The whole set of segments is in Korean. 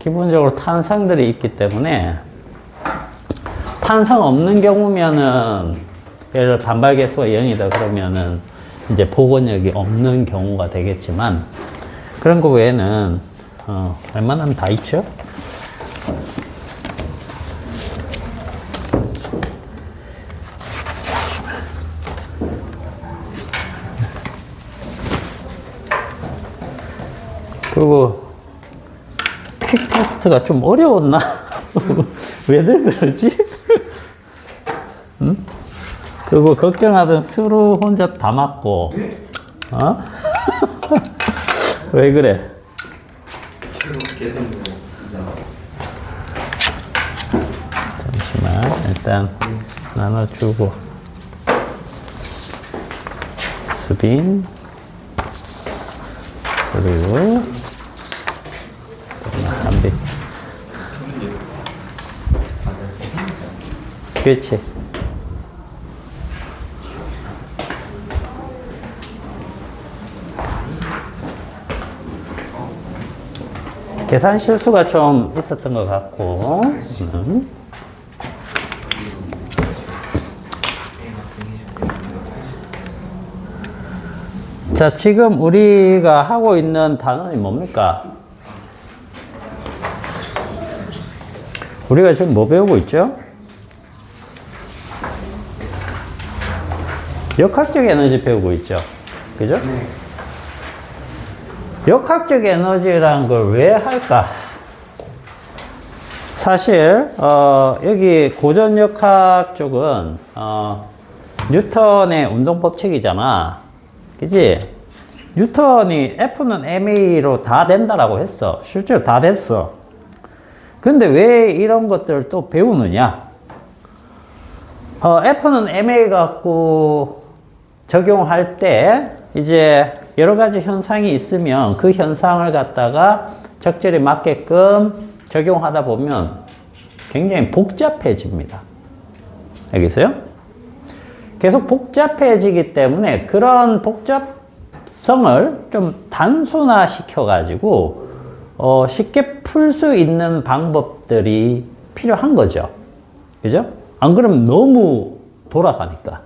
기본적으로 탄성들이 있기 때문에 탄성 없는 경우면은 예를 들어 반발 계수가 0이다 그러면은 이제 복원력이 없는 경우가 되겠지만 그런 거 외에는 웬만하면 다 있죠. 그리고 퀵 테스트가 좀 어려웠나? 왜들 그러지? 응? 그리고 걱정하던 스루 혼자 다 맞고, 어? 왜 그래? 잠시만, 일단 나눠주고. 스빈, 그리고, 담배. 그렇지. 계산 실수가 좀 있었던 것 같고, 자, 지금 우리가 하고 있는 단원이 뭡니까? 우리가 지금 뭐 배우고 있죠? 역학적 에너지 배우고 있죠? 그죠? 네. 역학적 에너지라는 걸 왜 할까? 사실 여기 고전역학 쪽은 뉴턴의 운동법칙이잖아. 그지? 뉴턴이 F는 ma로 다 된다라고 했어. 실제로 다 됐어. 근데 왜 이런 것들을 또 배우느냐? F는 ma 갖고 적용할 때 이제 여러 가지 현상이 있으면 그 현상을 갖다가 적절히 맞게끔 적용하다 보면 굉장히 복잡해집니다. 알겠어요? 계속 복잡해지기 때문에 그런 복잡성을 좀 단순화 시켜가지고 쉽게 풀 수 있는 방법들이 필요한 거죠. 그죠? 안 그러면 너무 돌아가니까.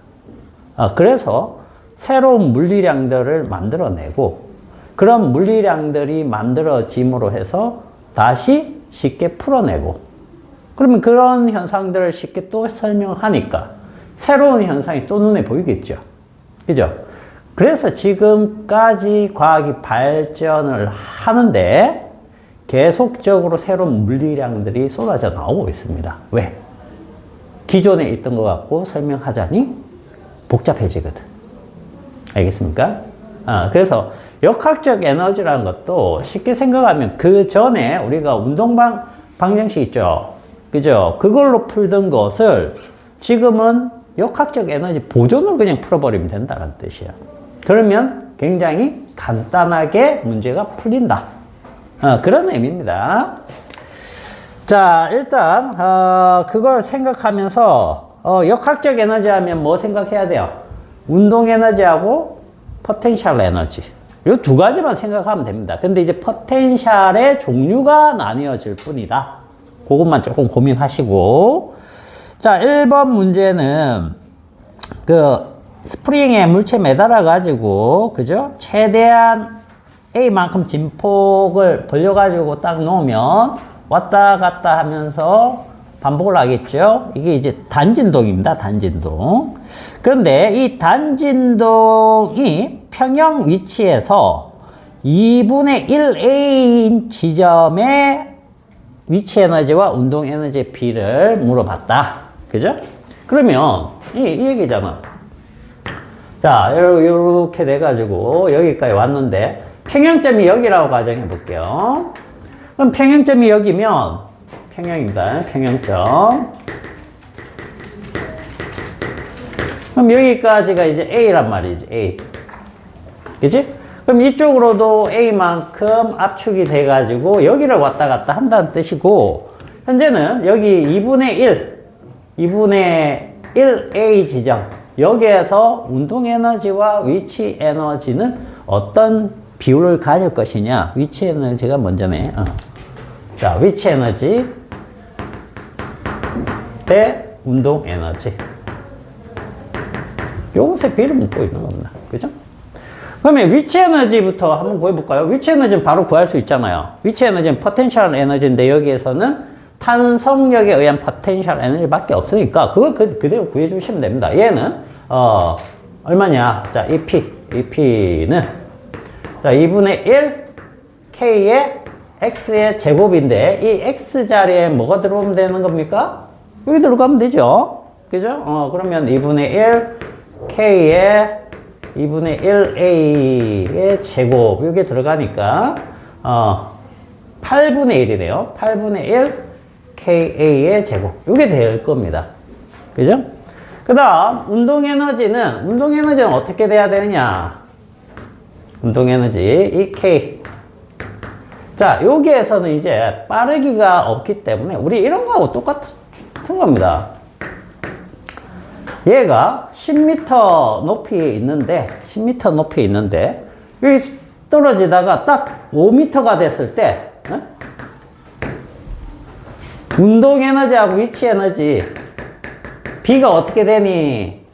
그래서 새로운 물리량들을 만들어내고 그런 물리량들이 만들어짐으로 해서 다시 쉽게 풀어내고 그러면 그런 현상들을 쉽게 또 설명하니까 새로운 현상이 또 눈에 보이겠죠. 그죠? 그래서 지금까지 과학이 발전을 하는데 계속적으로 새로운 물리량들이 쏟아져 나오고 있습니다. 왜? 기존에 있던 것 갖고 설명하자니 복잡해지거든. 알겠습니까? 그래서 역학적 에너지라는 것도 쉽게 생각하면 그 전에 우리가 방정식 있죠? 그죠? 그걸로 풀던 것을 지금은 역학적 에너지 보존을 그냥 풀어버리면 된다는 뜻이야. 그러면 굉장히 간단하게 문제가 풀린다. 그런 의미입니다. 자, 일단 그걸 생각하면서 역학적 에너지 하면 뭐 생각해야 돼요? 운동 에너지하고 포텐셜 에너지. 이 두 가지만 생각하면 됩니다. 근데 이제 포텐셜의 종류가 나뉘어질 뿐이다. 그것만 조금 고민하시고. 자, 1번 문제는 그 스프링에 물체 매달아 가지고 그죠? 최대한 A만큼 진폭을 벌려 가지고 딱 놓으면 왔다 갔다 하면서 반복을 하겠죠. 이게 이제 단진동입니다. 단진동. 그런데 이 단진동이 평형 위치에서 2분의 1A인 지점의 위치 에너지와 운동 에너지의 비를 물어봤다. 그죠? 그러면 이 얘기잖아. 자, 이렇게 돼가지고 여기까지 왔는데 평형점이 여기라고 가정해 볼게요. 그럼 평형점이 여기면 평형입니다. 평형점. 그럼 여기까지가 이제 A란 말이지. A. 그치? 그럼 이쪽으로도 A만큼 압축이 돼가지고 여기를 왔다 갔다 한다는 뜻이고, 현재는 여기 2분의 1 A 지점. 여기에서 운동 에너지와 위치 에너지는 어떤 비율을 가질 것이냐. 위치 에너지가 먼저네. 자, 위치 에너지 대 운동 에너지. 요것에 비를 묶고 있는 겁니다. 그죠? 그러면 위치 에너지부터 한번 구해볼까요? 위치 에너지는 바로 구할 수 있잖아요. 위치 에너지는 포텐셜 에너지인데 여기에서는 탄성력에 의한 포텐셜 에너지밖에 없으니까 그걸 그대로 구해주시면 됩니다. 얘는 얼마냐? 자, EP는 자 2분의 1 K의 X의 제곱인데 이 X 자리에 뭐가 들어오면 되는 겁니까? 여기 들어가면 되죠. 그죠? 그러면 2분의 1 K의 2분의 1A의 제곱 여기 들어가니까 8분의 1이네요. 8분의 1 KA의 제곱 이게 될 겁니다. 그죠? 그 다음 운동에너지는 어떻게 돼야 되느냐? 운동에너지 이 K. 자, 여기에서는 이제 빠르기가 없기 때문에 우리 이런 거하고 똑같은 겁니다. 얘가 10m 높이에 있는데 여기 떨어지다가 딱 5m가 됐을 때 운동 에너지하고 위치 에너지 B가 어떻게 되니?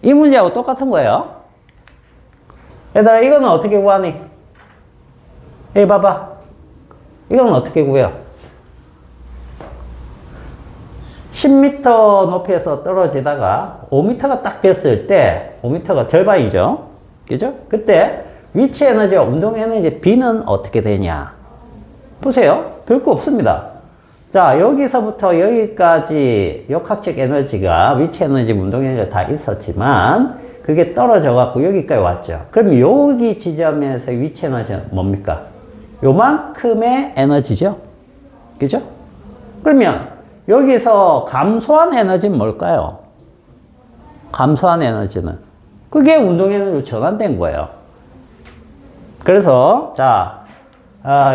이 문제하고 똑같은 거예요. 얘들아, 이거는 어떻게 구하니? 여기 봐봐. 이건 어떻게 구해요? 10m 높이에서 떨어지다가 5m가 딱 됐을 때 5m가 절반이죠. 그죠? 그때 위치 에너지와 운동 에너지 B는 어떻게 되냐? 보세요. 별거 없습니다. 자, 여기서부터 여기까지 역학적 에너지가 위치 에너지, 운동 에너지가 다 있었지만 그게 떨어져 갖고 여기까지 왔죠. 그럼 여기 지점에서 위치 에너지는 뭡니까? 요만큼의 에너지죠. 그죠? 그러면 여기서 감소한 에너지는 뭘까요? 감소한 에너지는 그게 운동 에너지로 전환된 거예요. 그래서 자,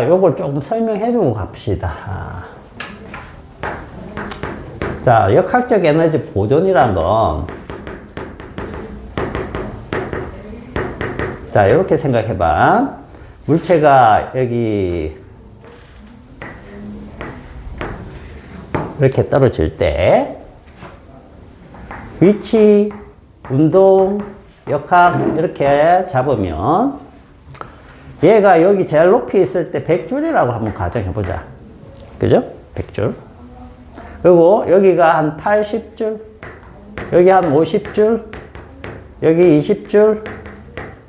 요걸 조금 설명해 주고 갑시다. 자, 역학적 에너지 보존이란 건 자, 이렇게 생각해 봐. 물체가 여기 이렇게 떨어질 때 위치, 운동, 역학 이렇게 잡으면 얘가 여기 제일 높이 있을 때 100줄이라고 한번 가정해 보자. 그죠? 100줄. 그리고 여기가 한 80줄, 여기 한 50줄, 여기 20줄,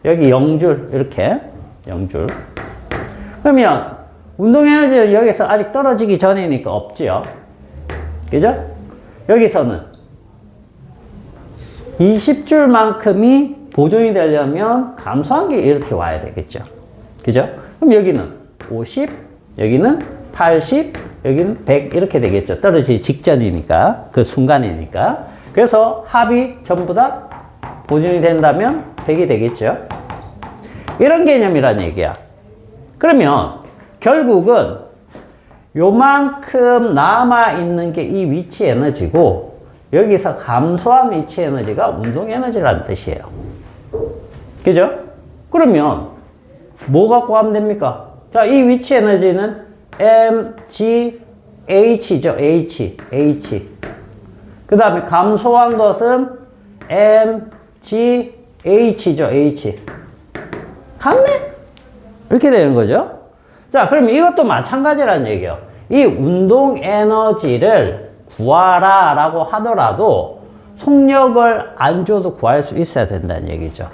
여기 0줄, 이렇게 0줄. 그러면 운동에너지는 여기서 아직 떨어지기 전이니까 없지요. 그죠? 여기서는 20줄만큼이 보존이 되려면 감소한 게 이렇게 와야 되겠죠. 그죠? 그럼 여기는 50, 여기는 80, 여기는 100 이렇게 되겠죠. 떨어지기 직전이니까, 그 순간이니까. 그래서 합이 전부 다 보존이 된다면 100이 되겠죠. 이런 개념이란 얘기야. 그러면 결국은 요만큼 남아있는 게 이 위치 에너지고 여기서 감소한 위치 에너지가 운동 에너지라는 뜻이에요. 그죠? 그러면 뭐 갖고 가면 됩니까? 자, 이 위치 에너지는 mgh죠. h. 그 다음에 감소한 것은 mgh죠. h. 같네? 이렇게 되는 거죠. 자, 그럼 이것도 마찬가지라는 얘기예요. 이 운동 에너지를 구하라 라고 하더라도 속력을 안 줘도 구할 수 있어야 된다는 얘기죠.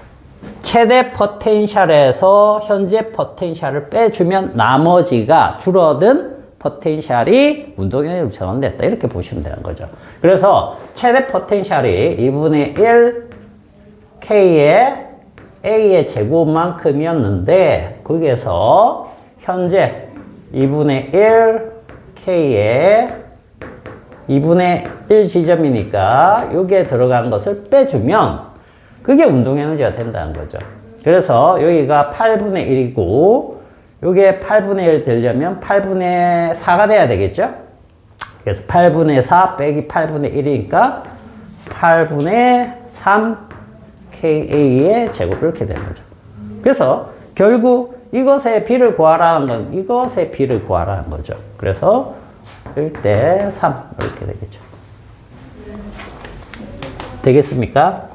최대 포텐셜에서 현재 포텐셜을 빼주면 나머지가 줄어든 포텐셜이 운동 에너지로 전환됐다. 이렇게 보시면 되는 거죠. 그래서 최대 포텐셜이 2분의 1 K의 A의 제곱만큼이었는데 거기에서 현재 2분의 1 K의 2분의 1 지점이니까 여기에 들어간 것을 빼주면 그게 운동 에너지가 된다는 거죠. 그래서 여기가 8분의 1이고 여기에 8분의 1 되려면 8분의 4가 돼야 되겠죠? 그래서 8분의 4 빼기 8분의 1이니까 8분의 3 KA의 제곱 이렇게 되는 거죠. 그래서 결국 이것의 B를 구하라는 건 이것의 B를 구하라는 거죠. 그래서 1대 3 이렇게 되겠죠. 되겠습니까?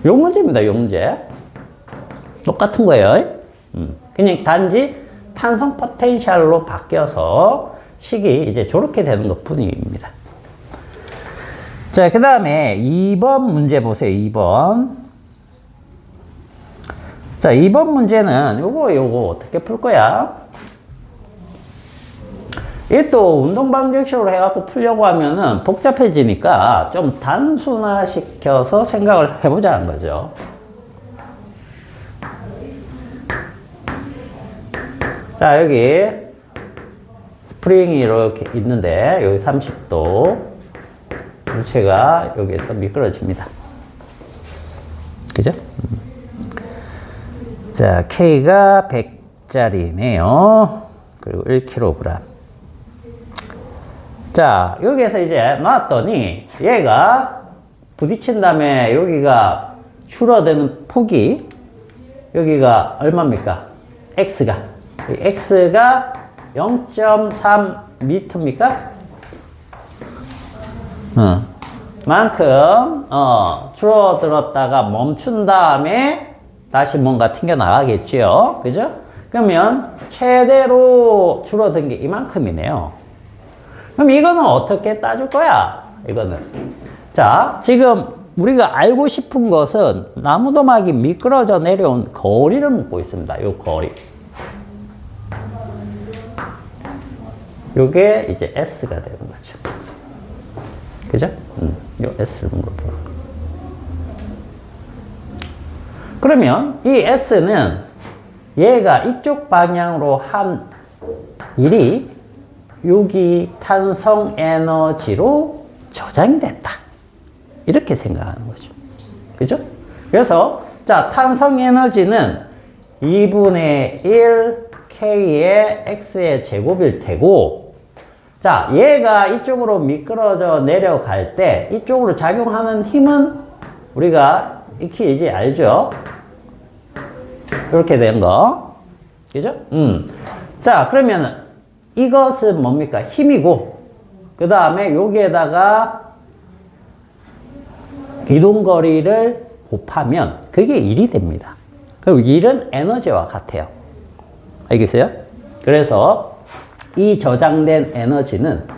요 문제입니다. 요 문제. 똑같은 거예요. 그냥 단지 탄성 포텐셜로 바뀌어서 식이 이제 저렇게 되는 것 뿐입니다. 자, 그 다음에 2번 문제 보세요. 2번. 자, 2번 문제는 요거 어떻게 풀 거야? 이게 또 운동 방정식으로 해갖고 풀려고 하면은 복잡해지니까 좀 단순화시켜서 생각을 해보자는 거죠. 자, 여기 스프링이 이렇게 있는데 여기 30도 물체가 여기에서 미끄러집니다. 그죠? 자, K가 100짜리네요. 그리고 1kg. 자, 여기에서 이제 놨더니 얘가 부딪힌 다음에 여기가 줄어드는 폭이 여기가 얼마입니까? X가 0.3m입니까? 만큼 줄어들었다가 멈춘 다음에 다시 뭔가 튕겨나가겠죠. 그죠? 그러면 최대로 줄어든 게 이만큼이네요. 그럼 이거는 어떻게 따질 거야? 이거는. 자, 지금 우리가 알고 싶은 것은 나무도막이 미끄러져 내려온 거리를 묻고 있습니다. 이 거리. 요게 이제 S가 되는 거죠. 그죠? 요 S를 물어보는 거. 그러면 이 S는 얘가 이쪽 방향으로 한 일이 여기 탄성 에너지로 저장이 됐다. 이렇게 생각하는 거죠. 그죠? 그래서, 자, 탄성 에너지는 2분의 1 K의 X의 제곱일 테고, 자, 얘가 이쪽으로 미끄러져 내려갈 때 이쪽으로 작용하는 힘은 우리가 익히 이제 알죠? 이렇게 된 거. 그죠? 자, 그러면 이것은 뭡니까? 힘이고, 그 다음에 여기에다가 이동거리를 곱하면 그게 1이 됩니다. 그럼 1은 에너지와 같아요. 알겠어요? 그래서 이 저장된 에너지는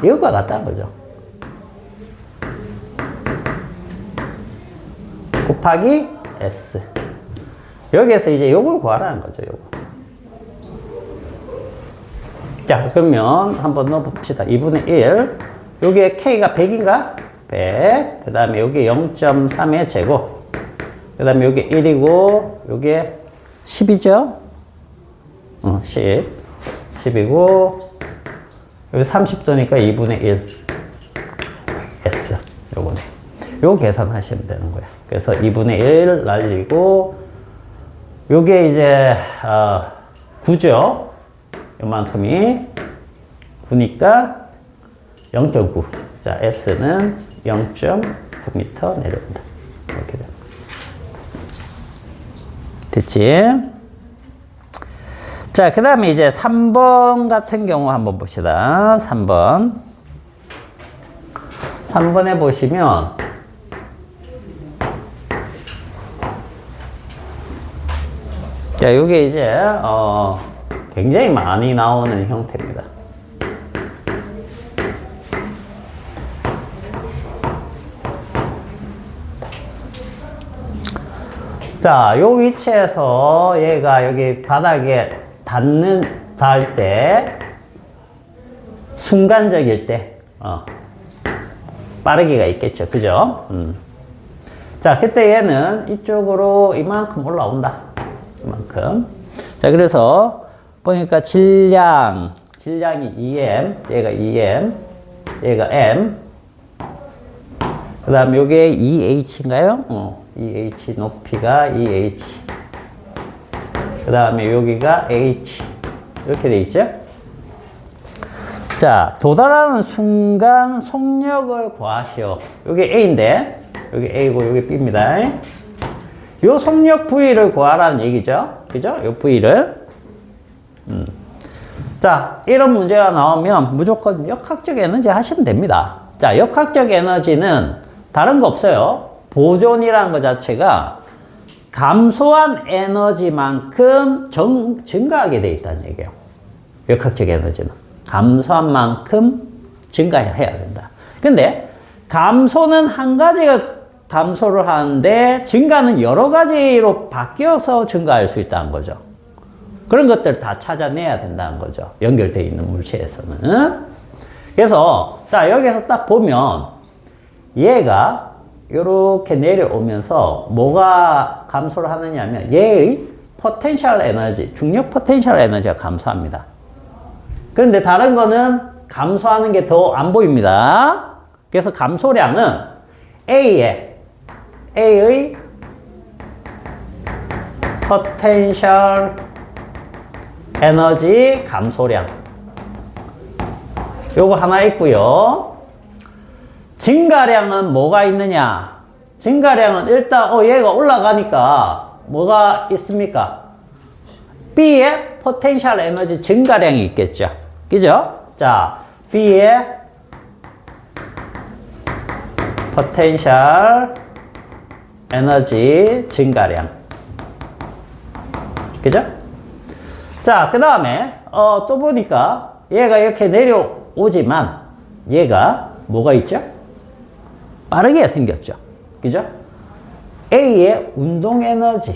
이것과 같다는 거죠. 곱하기 S. 여기에서 이제 요걸 구하라는 거죠, 요거. 자, 그러면 한번 넣어봅시다. 2분의 1. 여기에 K가 100인가? 100. 그 다음에 여기 0.3의 제곱. 그 다음에 여기 1이고, 여기 10이죠? 10. 10이고, 여기 30도니까 2분의 1. S. 요거네. 요거 계산하시면 되는 거예요. 그래서 2분의 1 날리고, 요게 이제, 9죠? 요만큼이 9니까 0.9. 자, S는 0.9m 내려온다. 이렇게 됩니다. 됐지? 자, 그 다음에 이제 3번 같은 경우 한번 봅시다. 3번. 3번에 보시면, 자, 요게 이제, 굉장히 많이 나오는 형태입니다. 자, 요 위치에서 얘가 여기 바닥에 닿을 때, 순간적일 때, 빠르기가 있겠죠. 그죠? 자, 그때 얘는 이쪽으로 이만큼 올라온다. 이만큼. 자, 그래서 보니까 질량이 EM, 얘가 EM, 얘가 M. 그 다음 요게 EH인가요? EH, 높이가 EH. 그 다음에 여기가 H. 이렇게 돼 있죠? 자, 도달하는 순간 속력을 구하시오. 요게 A인데, 여기 A고, 여기 B입니다. 요 속력 V를 구하라는 얘기죠. 그죠? 요 V를. 자, 이런 문제가 나오면 무조건 역학적 에너지 하시면 됩니다. 자, 역학적 에너지는 다른 거 없어요. 보존이라는 것 자체가 감소한 에너지만큼 증가하게 돼 있다는 얘기예요. 역학적 에너지는. 감소한 만큼 증가해야 된다. 근데 감소는 한 가지가 감소를 하는데 증가는 여러 가지로 바뀌어서 증가할 수 있다는 거죠. 그런 것들 다 찾아내야 된다는 거죠. 연결되어 있는 물체에서는. 그래서 자, 여기서 딱 보면 얘가 이렇게 내려오면서 뭐가 감소를 하느냐면 얘의 포텐셜 에너지, 중력 포텐셜 에너지가 감소합니다. 그런데 다른 거는 감소하는 게 더 안 보입니다. 그래서 감소량은 A의 포텐셜 에너지 감소량 요거 하나 있고요. 증가량은 뭐가 있느냐? 증가량은 일단 얘가 올라가니까 뭐가 있습니까? B의 포텐셜 에너지 증가량이 있겠죠. 그죠? 자, B의 포텐셜 에너지 증가량. 그죠? 자, 그 다음에 또 보니까 얘가 이렇게 내려오지만 얘가 뭐가 있죠? 빠르게 생겼죠. 그죠? A의 운동 에너지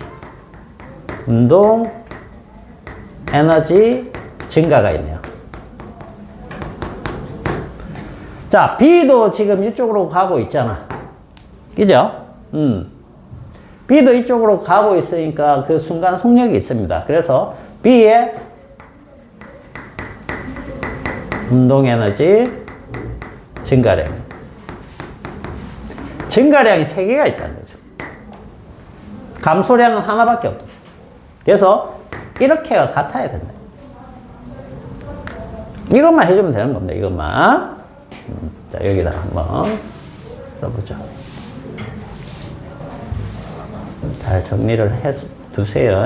증가가 있네요. 자, B도 지금 이쪽으로 가고 있잖아. 그죠? B도 이쪽으로 가고 있으니까 그 순간 속력이 있습니다. 그래서 B의 운동 에너지 증가량이 3개가 있다는 거죠. 감소량은 하나밖에 없다. 그래서 이렇게가 같아야 된다. 이것만 해주면 되는 겁니다. 이것만. 자, 여기다 한번 써보죠. 잘 정리를 해 두세요.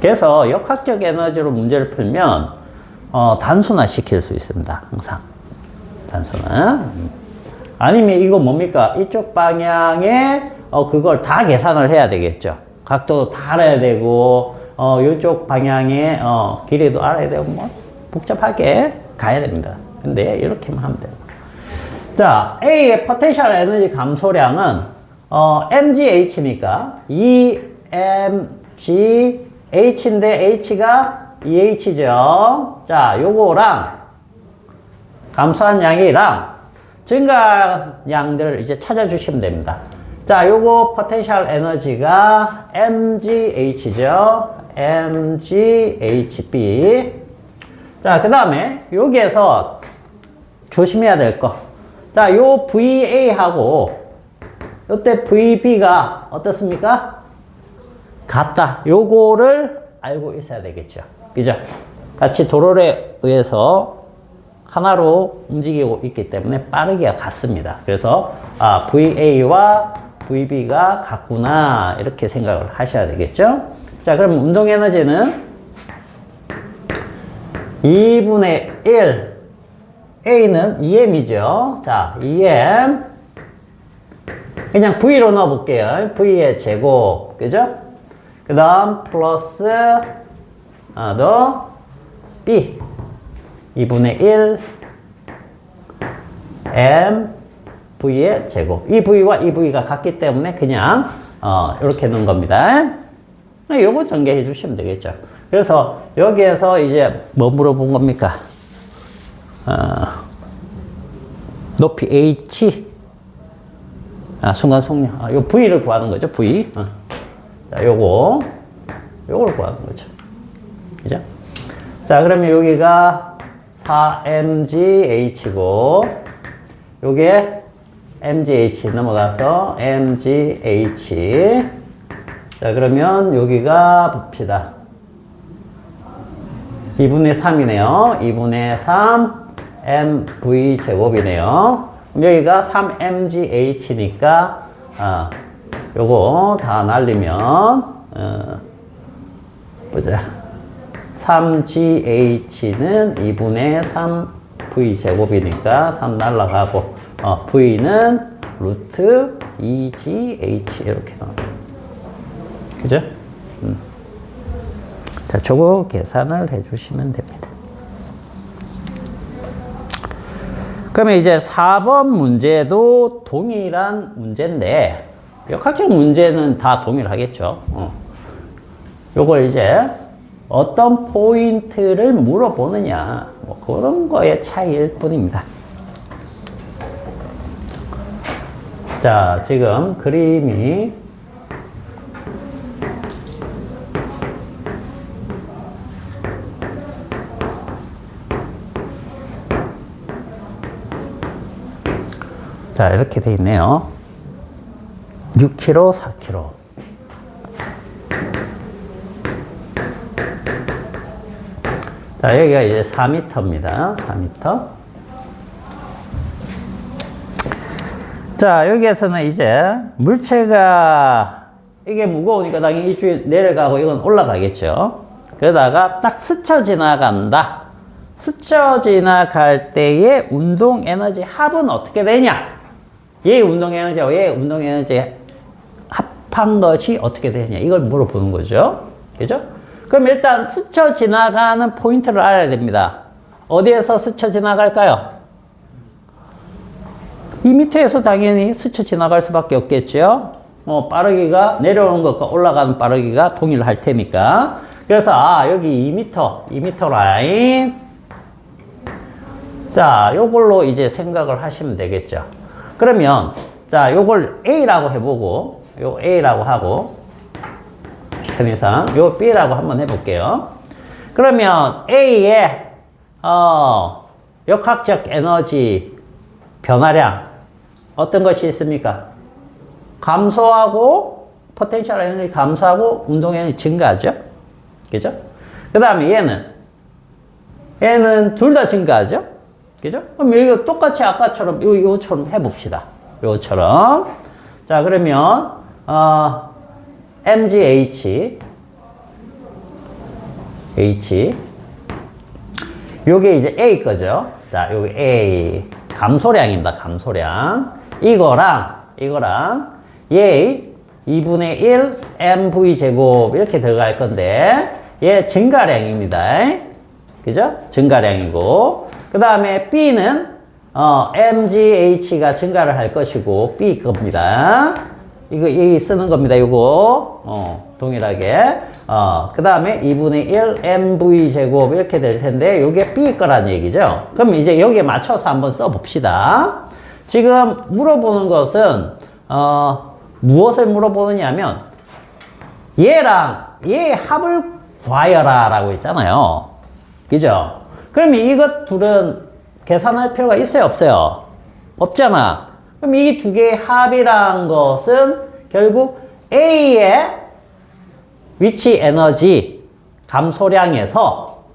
그래서 역학적 에너지로 문제를 풀면 단순화 시킬 수 있습니다. 항상 단순화. 아니면 이거 뭡니까? 이쪽 방향에 그걸 다 계산을 해야 되겠죠. 각도도 다 알아야 되고 이쪽 방향에 길이도 알아야 되고 뭐 복잡하게 가야 됩니다. 근데 이렇게만 하면 돼요. 자, A의 포텐셜 에너지 감소량은 mgH니까 mgH인데 H가 EH죠. 자, 요거랑 감소한 양이랑 증가량들을 이제 찾아주시면 됩니다. 자, 요거 포텐셜 에너지가 mgH죠. mghb. 자, 그 다음에 여기에서 조심해야 될 거. 자, 요 VA하고 요때 VB가 어떻습니까? 같다. 요거를 알고 있어야 되겠죠. 그죠? 같이 도로에 의해서 하나로 움직이고 있기 때문에 빠르기가 같습니다. 그래서 VA와 VB가 같구나 이렇게 생각을 하셔야 되겠죠. 자, 그럼 운동 에너지는 2분의 1 A는 2m이죠. 자, 2m 그냥 V로 넣어 볼게요. V의 제곱 그죠? 그 다음 플러스 하나 더 B 2분의 1 m V의 제곱. 이 V와 이 V가 같기 때문에 그냥 이렇게 넣은 겁니다. 요거 전개해 주시면 되겠죠. 그래서 여기에서 이제 뭐 물어본 겁니까? 높이 H 순간 속력 요 V를 구하는 거죠. V 자, 요거를 구하는 거죠. 그죠? 자, 그러면 여기가 4mgh고 요게 mgh 넘어가서 mgh. 자, 그러면 여기가 봅시다. 2분의 3이네요. 2분의 3 mv 제곱이네요. 여기가 3mgh니까 요거 다 날리면, 보자. 3GH는 2분의 3V 제곱이니까 3 날라가고, V는 루트 2GH 이렇게 나와요. 그죠? 자, 저거 계산을 해주시면 됩니다. 그러면 이제 4번 문제도 동일한 문제인데, 역학적 문제는 다 동일하겠죠. 요걸 이제 어떤 포인트를 물어보느냐, 뭐 그런 거의 차이일 뿐입니다. 자, 지금 그림이 자, 이렇게 돼 있네요. 6km, 4km. 자, 여기가 이제 4m입니다. 4m. 자, 여기에서는 이제 물체가 이게 무거우니까 당연히 이쪽에 내려가고 이건 올라가겠죠. 그러다가 딱 스쳐 지나간다. 스쳐 지나갈 때의 운동 에너지 합은 어떻게 되냐? 얘의 운동 에너지와 얘의 운동 에너지 합한 것이 어떻게 되냐? 이걸 물어보는 거죠. 그죠? 그럼 일단 스쳐 지나가는 포인트를 알아야 됩니다. 어디에서 스쳐 지나갈까요? 2m에서 당연히 스쳐 지나갈 수밖에 없겠죠. 빠르기가 내려오는 것과 올라가는 빠르기가 동일할 테니까. 그래서 여기 2m 라인. 자, 요걸로 이제 생각을 하시면 되겠죠. 그러면 자, 요걸 A라고 해보고, 요 A라고 하고, 편의상 요 B라고 한번 해볼게요. 그러면 A의 역학적 에너지 변화량 어떤 것이 있습니까? 감소하고, 포텐셜 에너지 감소하고 운동 에너지 증가하죠. 그죠? 그 다음에 얘는 둘 다 증가하죠. 그죠? 그럼 이거 똑같이 아까처럼 요처럼 해봅시다. 요처럼. 자, 그러면 MGH 요게 이제 A 거죠. 자, 요게 A 감소량입니다. 감소량. 이거랑 얘 2분의 1 mv 제곱 이렇게 들어갈 건데 얘 증가량입니다. 그죠? 증가량이고, 그 다음에 B는 MGH가 증가를 할 것이고 B 겁니다. 이거 이 쓰는 겁니다. 이거 동일하게. 그 다음에 2분의 1 mv 제곱 이렇게 될 텐데 이게 B 거란 얘기죠. 그럼 이제 여기에 맞춰서 한번 써봅시다. 지금 물어보는 것은 무엇을 물어보느냐면 얘랑 얘의 합을 구하여라 라고 했잖아요. 그죠? 그러면 이것 둘은 계산할 필요가 있어요, 없어요? 없잖아. 그럼 이 두 개의 합이란 것은 결국 A의 위치 에너지 감소량에서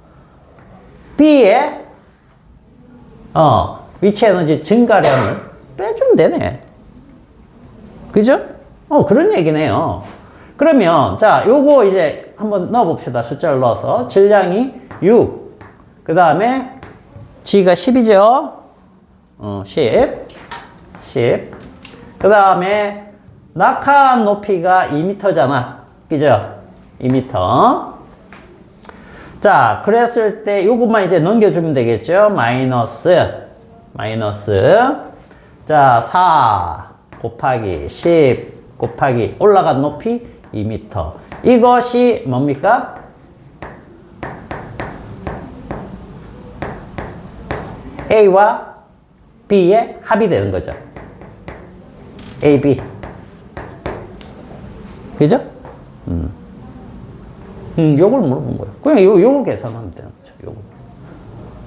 B의 위치 에너지 증가량을 빼주면 되네. 그죠? 그런 얘기네요. 그러면 자, 요거 이제 한번 넣어봅시다. 숫자를 넣어서 질량이 6, 그 다음에 G가 10이죠. 10. 그 다음에 낙하한 높이가 2m잖아. 그죠? 2m. 자, 그랬을 때 요것만 이제 넘겨주면 되겠죠. 마이너스. 자, 4 곱하기 10 곱하기 올라간 높이 2m. 이것이 뭡니까? A와 B의 합이 되는 거죠. A, B. 그죠? 요걸 물어본 거예요. 그냥 요거 계산하면 되는 거죠. 요거.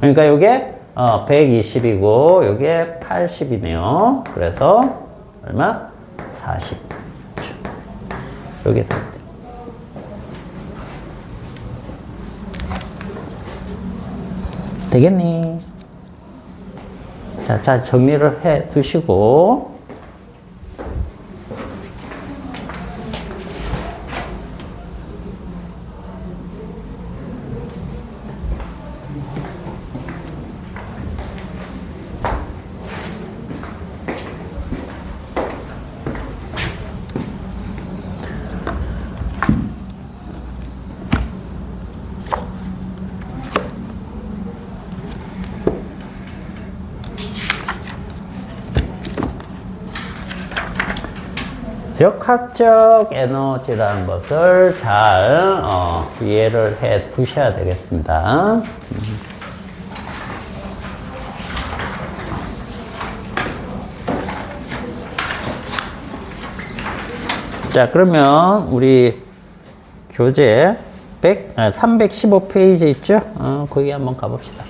그러니까 요게 120이고 요게 80이네요. 그래서 얼마? 40. 요게 됩니다. 되겠니? 자, 잘 정리를 해 두시고 기억학적 에너지라는 것을 잘 이해를 해 두셔야 되겠습니다. 자, 그러면 우리 교재 315페이지 있죠? 거기 한번 가봅시다.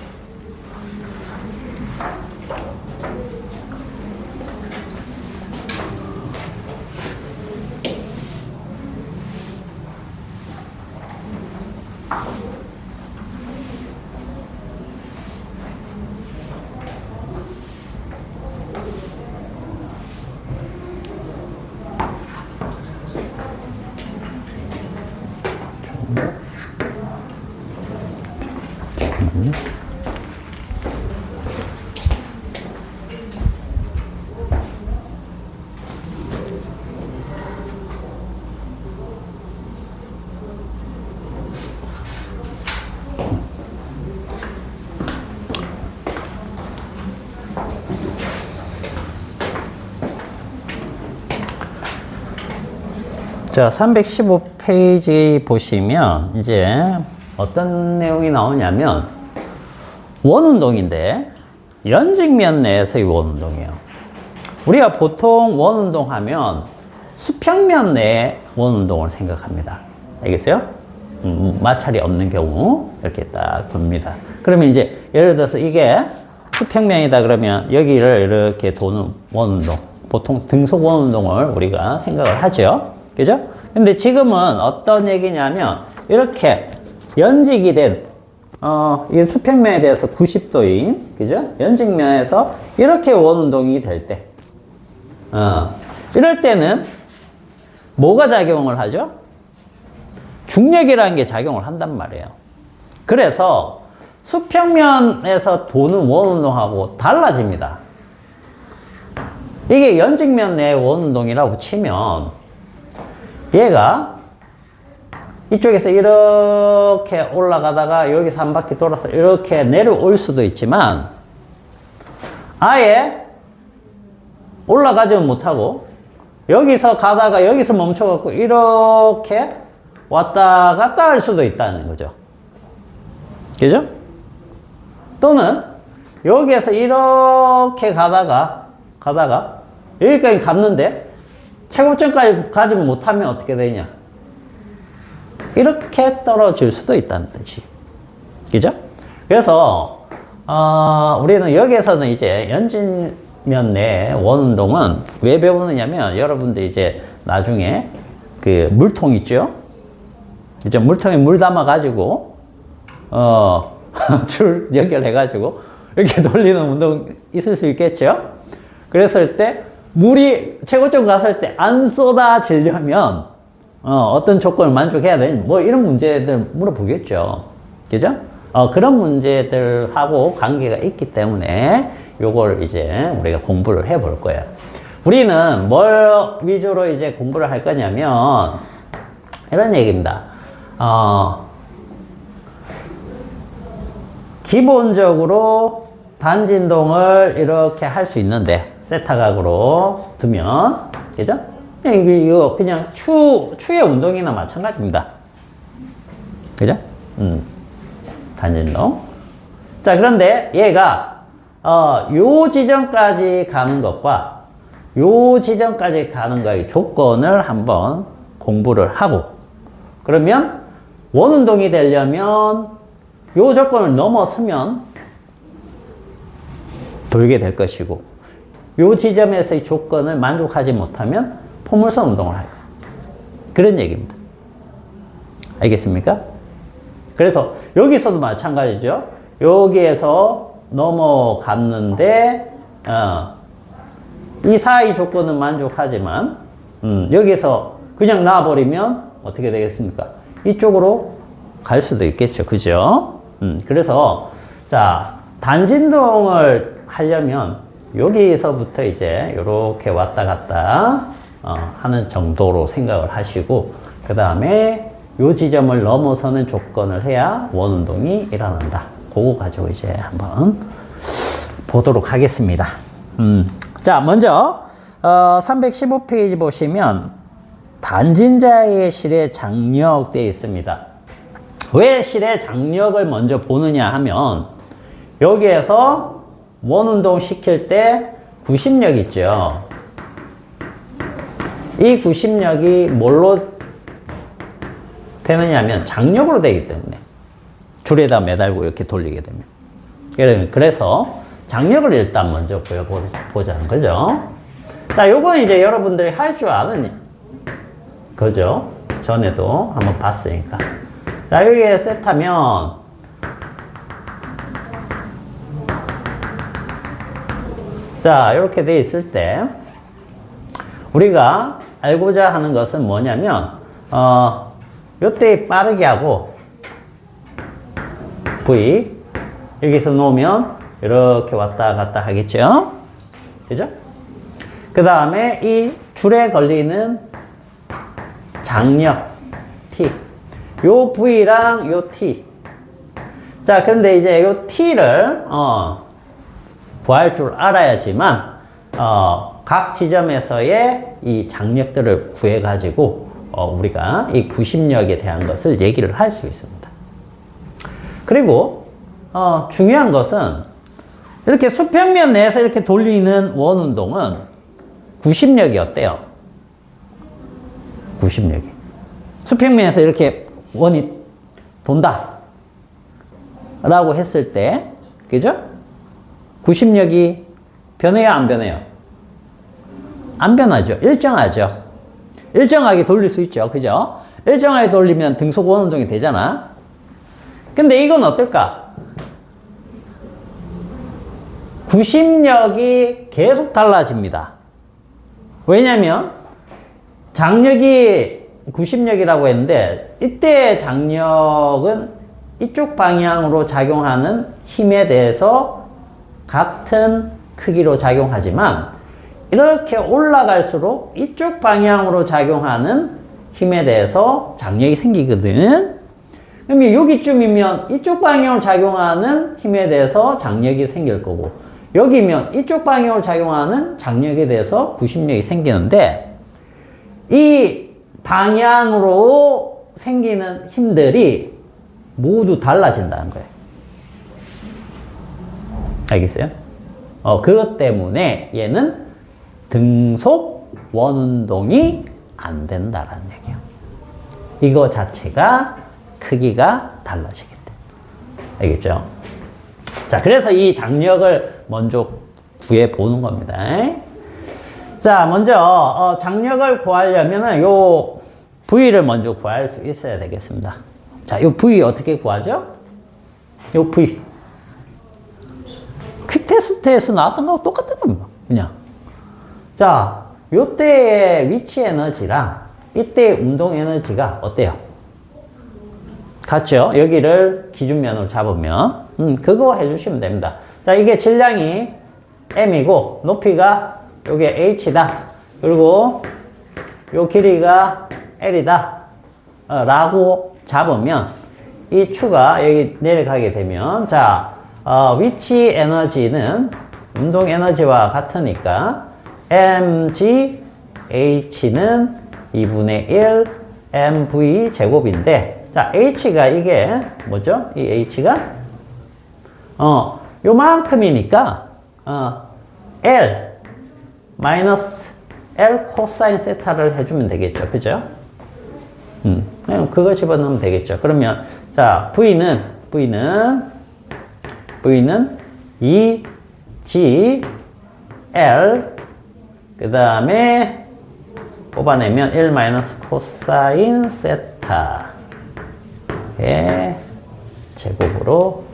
자, 315페이지 보시면 이제 어떤 내용이 나오냐면 원운동인데 연직면 내에서의 원운동이에요. 우리가 보통 원운동 하면 수평면 내의 원운동을 생각합니다. 알겠어요? 마찰이 없는 경우 이렇게 딱 돕니다. 그러면 이제 예를 들어서 이게 수평면이다 그러면 여기를 이렇게 도는 원운동, 보통 등속 원운동을 우리가 생각을 하죠. 그죠? 근데 지금은 어떤 얘기냐면 이렇게 연직이 된 이 수평면에 대해서 90도인 그죠? 연직면에서 이렇게 원운동이 될 때 이럴 때는 뭐가 작용을 하죠? 중력이라는 게 작용을 한단 말이에요. 그래서 수평면에서 도는 원운동하고 달라집니다. 이게 연직면 내 원운동이라고 치면 얘가 이쪽에서 이렇게 올라가다가 여기서 한 바퀴 돌아서 이렇게 내려올 수도 있지만 아예 올라가지 못하고 여기서 가다가 여기서 멈춰갖고 이렇게 왔다 갔다 할 수도 있다는 거죠. 그죠? 또는 여기에서 이렇게 가다가 여기까지 갔는데 최고점까지 가지 못하면 어떻게 되냐? 이렇게 떨어질 수도 있다는 뜻이. 그죠? 그래서 우리는 여기에서는 이제 연직면 내 원운동은 왜 배우느냐면 여러분들 이제 나중에 그 물통 있죠? 이제 물통에 물 담아 가지고 줄 연결해 가지고 이렇게 돌리는 운동 있을 수 있겠죠? 그랬을 때 물이 최고점 갔을 때 안 쏟아지려면 어떤 조건을 만족해야 되는 뭐 이런 문제들 물어보겠죠. 그죠? 그런 문제들하고 관계가 있기 때문에 요걸 이제 우리가 공부를 해 볼 거예요. 우리는 뭘 위주로 이제 공부를 할 거냐면 이런 얘기입니다. 기본적으로 단진동을 이렇게 할 수 있는데 세타각으로 두면 그죠? 이거 그냥 추의 운동이나 마찬가지입니다. 그죠? 단진동. 자, 그런데 얘가 요 지점까지 가는 것과 요 지점까지 가는 거의 조건을 한번 공부를 하고 그러면 원운동이 되려면 요 조건을 넘어서면 돌게 될 것이고 요 지점에서의 조건을 만족하지 못하면 포물선 운동을 해요. 그런 얘기입니다. 알겠습니까? 그래서 여기서도 마찬가지죠. 여기에서 넘어갔는데 이 사이 조건은 만족하지만 여기서 그냥 놔버리면 어떻게 되겠습니까? 이쪽으로 갈 수도 있겠죠. 그죠? 그래서 자 단진동을 하려면 여기서부터 이제 이렇게 왔다 갔다 하는 정도로 생각을 하시고 그 다음에 요 지점을 넘어서는 조건을 해야 원운동이 일어난다. 그거 가지고 이제 한번 보도록 하겠습니다. 자, 먼저 315페이지 보시면 단진자의 실에 장력 되어 있습니다. 왜 실에 장력을 먼저 보느냐 하면 여기에서 원운동 시킬 때 구심력 있죠. 이 구심력이 뭘로 되느냐 하면 장력으로 되기 때문에 줄에다 매달고 이렇게 돌리게 되면 그래서 장력을 일단 먼저 보자는 거죠. 자, 요건 이제 여러분들이 할 줄 아는 거죠. 전에도 한번 봤으니까. 자, 여기에 세트하면 자, 이렇게 돼 있을 때 우리가 알고자 하는 것은 뭐냐면 요때 빠르게 하고 V 여기서 놓으면 이렇게 왔다 갔다 하겠죠. 그죠? 그 다음에 이 줄에 걸리는 장력 T 요 V랑 요 T. 자, 그런데 이제 요 T를 구할 줄 알아야지만 각 지점에서의 이 장력들을 구해 가지고 우리가 이 구심력에 대한 것을 얘기를 할 수 있습니다. 그리고 중요한 것은 이렇게 수평면 내에서 이렇게 돌리는 원운동은 구심력이 어때요? 구심력이 수평면에서 이렇게 원이 돈다 라고 했을 때 그죠? 구심력이 변해요, 안 변해요? 안 변하죠. 일정하죠. 일정하게 돌릴 수 있죠. 그죠? 일정하게 돌리면 등속 원운동이 되잖아. 근데 이건 어떨까? 구심력이 계속 달라집니다. 왜냐면 장력이 구심력이라고 했는데 이때 장력은 이쪽 방향으로 작용하는 힘에 대해서 같은 크기로 작용하지만 이렇게 올라갈수록 이쪽 방향으로 작용하는 힘에 대해서 장력이 생기거든. 그러면 여기쯤이면 이쪽 방향으로 작용하는 힘에 대해서 장력이 생길 거고 여기면 이쪽 방향으로 작용하는 장력에 대해서 구심력이 생기는데 이 방향으로 생기는 힘들이 모두 달라진다는 거예요. 알겠어요? 그것 때문에 얘는 등속 원운동이 안 된다라는 얘기예요. 이거 자체가 크기가 달라지기 때문에. 알겠죠? 자, 그래서 이 장력을 먼저 구해 보는 겁니다. 자, 먼저 장력을 구하려면은 요 V를 먼저 구할 수 있어야 되겠습니다. 자, 요 V 어떻게 구하죠? 요 V. 퀵 테스트에서 나왔던 거하고 똑같은 겁니다. 그냥. 자, 요때의 위치 에너지랑 이때의 운동 에너지가 어때요? 같죠? 여기를 기준면으로 잡으면 그거 해주시면 됩니다. 자, 이게 질량이 M이고 높이가 요게 H다. 그리고 요 길이가 L이다. 라고 잡으면 이 추가 여기 내려가게 되면 자, 위치 에너지는 운동 에너지와 같으니까 mg h는 2분의 1 mv 제곱인데 자, h가 이게 뭐죠? 이 h가 요만큼이니까 L 마이너스 L 코사인 세타를 해주면 되겠죠. 그죠? 그거 집어넣으면 되겠죠. 그러면 자, V는 2G L 그 다음에 뽑아내면 1 마이너스 코사인 세타의 제곱으로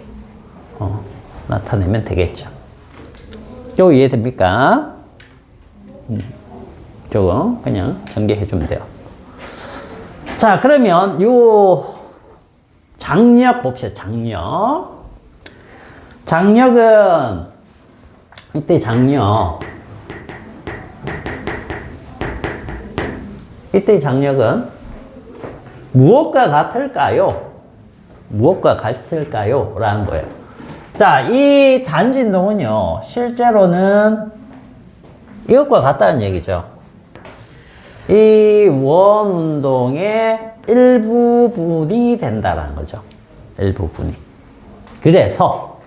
나타내면 되겠죠. 이거 이해됩니까? 저거 그냥 전개해 주면 돼요. 자, 그러면 요 장력 봅시다. 장력은 이때 장력은 무엇과 같을까요? 라는 거예요. 자, 이 단진동은요, 실제로는 이것과 같다는 얘기죠. 이 원 운동의 일부분이 된다라는 거죠. 일부분이. 그래서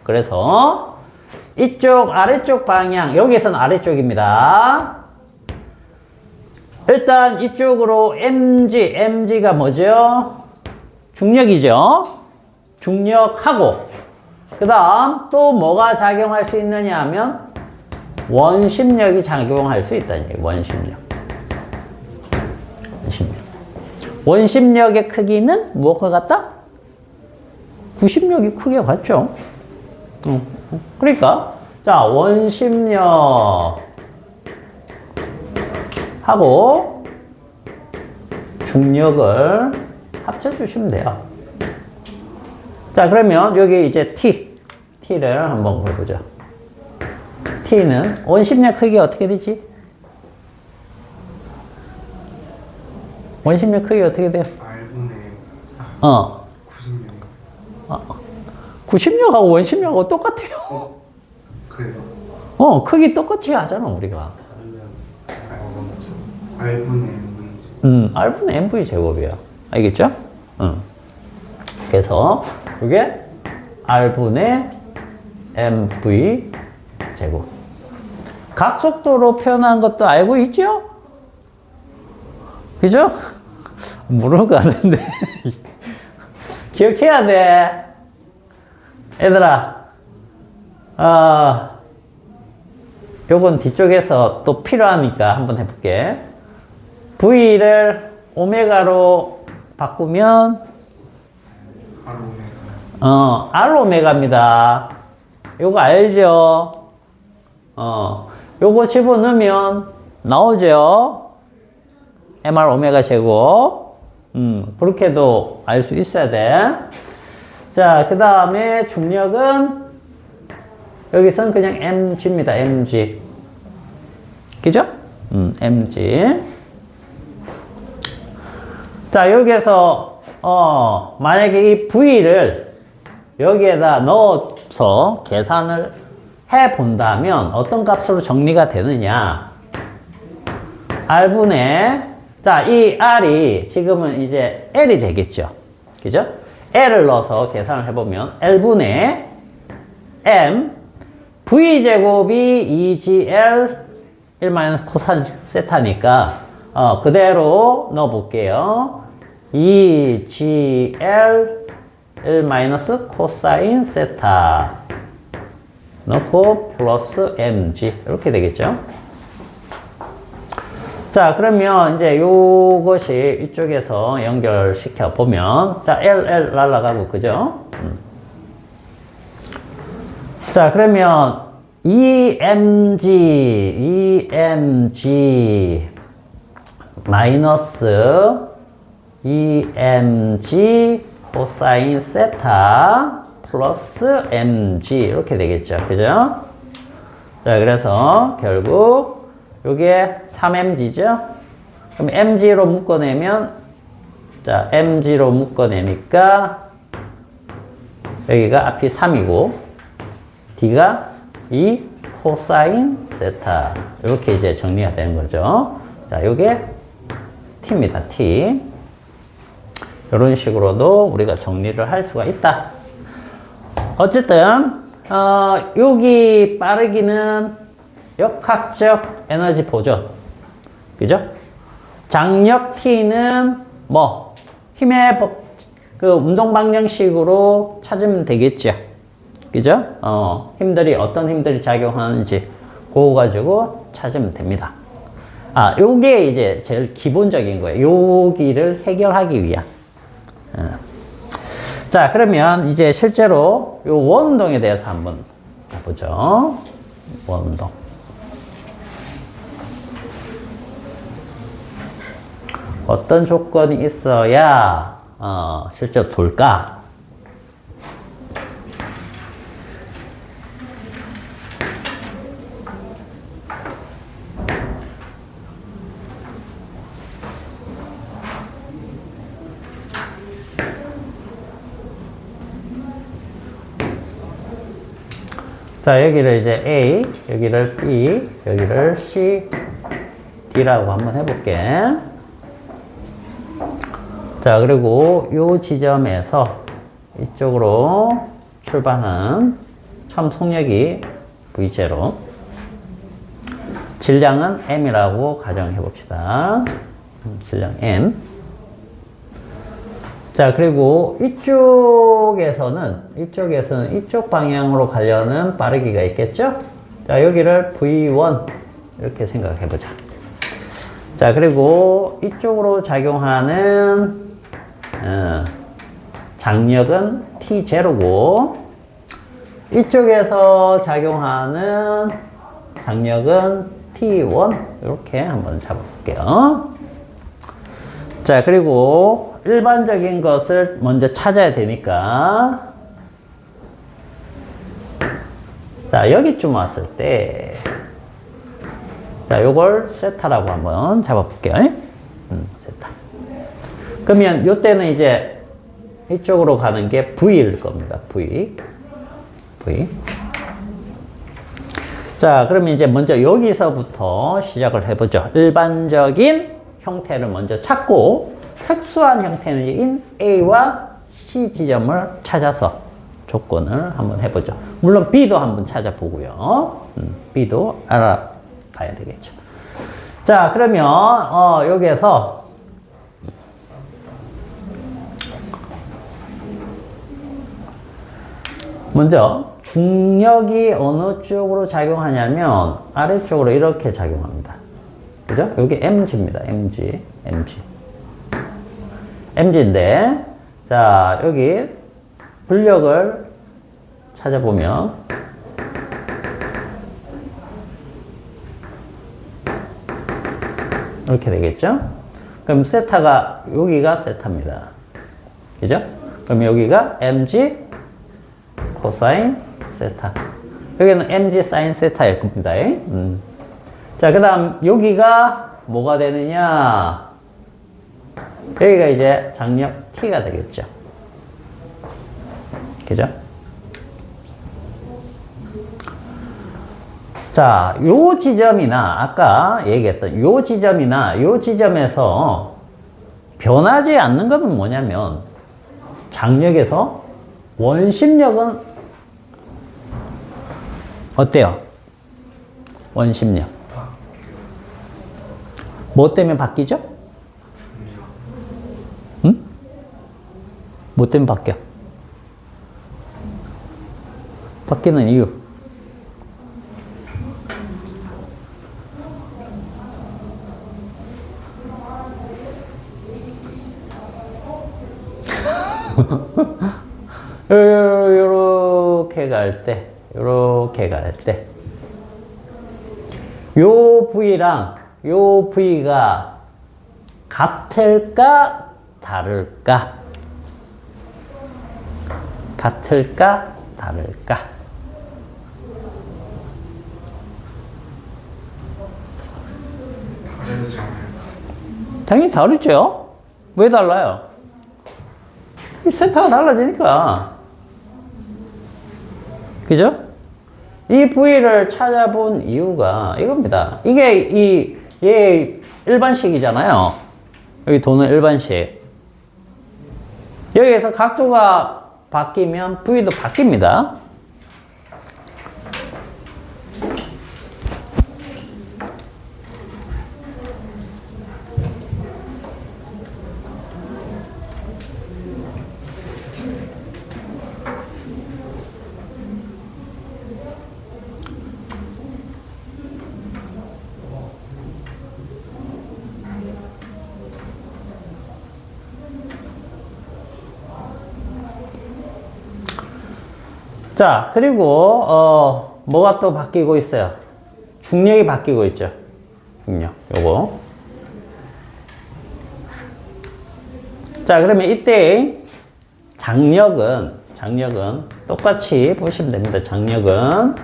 이쪽 아래쪽 방향, 여기서는 아래쪽입니다. 일단 이쪽으로 mg가 뭐죠? 중력이죠. 중력하고 그 다음 또 뭐가 작용할 수 있느냐 하면 원심력이 작용할 수 있다는 얘기예요. 원심력의 크기는 무엇과 같다? 구심력이 크게 같죠. 그러니까 자, 원심력 하고 중력을 합쳐주시면 돼요. 자, 그러면 여기 이제 T를 한번 볼보죠. T는 원심력 크기가 어떻게 되지? 원심력 크기가 어떻게 돼요? R분의 90력하고 원심력하고 똑같아요. 그래요? 크기 똑같이 하잖아, 우리가. R분의 MV. R분의 MV 제곱이야. 알겠죠? 그래서 이게 R분의 MV 제곱. 각속도로 표현한 것도 알고 있죠? 그죠? 모르는 거 같은데. 기억해야 돼. 얘들아, 요건 뒤쪽에서 또 필요하니까 한번 해볼게. V를 오메가로 바꾸면, R 오메가입니다. 요거 알죠? 요거 집어넣으면 나오죠? MR 오메가 제곱. 그렇게도 알 수 있어야 돼. 자, 그 다음에 중력은 여기선 그냥 mg입니다. mg. 그죠? mg. 자, 여기에서 만약에 이 V를 여기에다 넣어서 계산을 해 본다면 어떤 값으로 정리가 되느냐? R분의, 자, 이 R이 지금은 이제 L이 되겠죠. 그죠? L을 넣어서 계산을 해보면 L분의 M, V제곱이 2GL 1 코사인 세타니까 그대로 넣어볼게요. 2GL 1 코사인 세타 넣고 플러스 mg 이렇게 되겠죠. 자, 그러면 이제 요것이 이쪽에서 연결시켜 보면, 자, L 날라가고, 그죠? 자, 그러면 EMG 마이너스 EMG 코사인 세타 플러스 mg 이렇게 되겠죠. 그죠? 자, 그래서 결국 요게 3mg죠? 그럼 mg로 묶어내면, 자, mg로 묶어내니까 여기가 앞이 3이고 d가 2 코사인 세타 이렇게 이제 정리가 되는 거죠. 자, 요게 t입니다. t. 이런 식으로도 우리가 정리를 할 수가 있다. 어쨌든 여기 빠르기는 역학적 에너지 보존. 그죠? 장력 T는 뭐 힘의 그 운동 방정식으로 찾으면 되겠죠. 그죠? 어떤 힘들이 작용하는지 그거 가지고 찾으면 됩니다. 요게 이제 제일 기본적인 거예요. 여기를 해결하기 위한. 자, 그러면 이제 실제로 요 원운동에 대해서 한번 보죠. 원운동. 어떤 조건이 있어야 실제로 돌까? 자, 여기를 이제 A, 여기를 B, 여기를 C, B라고 한번 해볼게. 자, 그리고 요 지점에서 이쪽으로 출발한 처음 속력이 V0. 질량은 M이라고 가정해 봅시다. 질량 M. 자, 그리고 이쪽에서는 이쪽 방향으로 가려는 빠르기가 있겠죠? 자, 여기를 V1 이렇게 생각해 보자. 자, 그리고 이쪽으로 작용하는 장력은 T0고 이쪽에서 작용하는 장력은 T1 이렇게 한번 잡아볼게요. 자, 그리고 일반적인 것을 먼저 찾아야 되니까 자, 여기쯤 왔을 때 자, 요걸 세타라고 한번 잡아볼게요. 세타. 그러면 요때는 이제 이쪽으로 가는 게 V일 겁니다. V. 자, 그러면 이제 먼저 여기서부터 시작을 해보죠. 일반적인 형태를 먼저 찾고 특수한 형태인 A와 C 지점을 찾아서 조건을 한번 해보죠. 물론 B도 한번 찾아보고요. B도 알아봐야 되겠죠. 자, 그러면 여기에서 먼저 중력이 어느 쪽으로 작용하냐면 아래쪽으로 이렇게 작용합니다. 그죠? 여기 mg입니다. mg인데 자, 여기 불력을 찾아보면 이렇게 되겠죠? 그럼 세타가 여기가 세타입니다. 그죠? 그럼 여기가 mg 코사인 세타. 여기는 mg 사인 세타일 겁니다. 자, 그 다음 여기가 뭐가 되느냐? 여기가 이제 장력 T가 되겠죠. 그죠? 자, 요 지점이나 아까 얘기했던 요 지점이나 요 지점에서 변하지 않는 것은 뭐냐면 장력에서 원심력은 어때요? 원심력. 뭐 때문에 바뀌죠? 응? 뭐 때문에 바뀌어? 바뀌는 이유. 요렇게 갈 때, 요 V랑 요 V가 같을까, 다를까? 같을까, 다를까? 다르지 않아요? 당연히 다르죠? 왜 달라요? 이 세타가 달라지니까. 그죠? 이 V를 찾아본 이유가 이겁니다. 이게 얘 일반식이잖아요. 여기 도는 일반식. 여기에서 각도가 바뀌면 V도 바뀝니다. 자, 그리고 뭐가 또 바뀌고 있어요? 중력이 바뀌고 있죠. 중력, 요거. 자, 그러면 이때 장력은 똑같이 보시면 됩니다. 장력은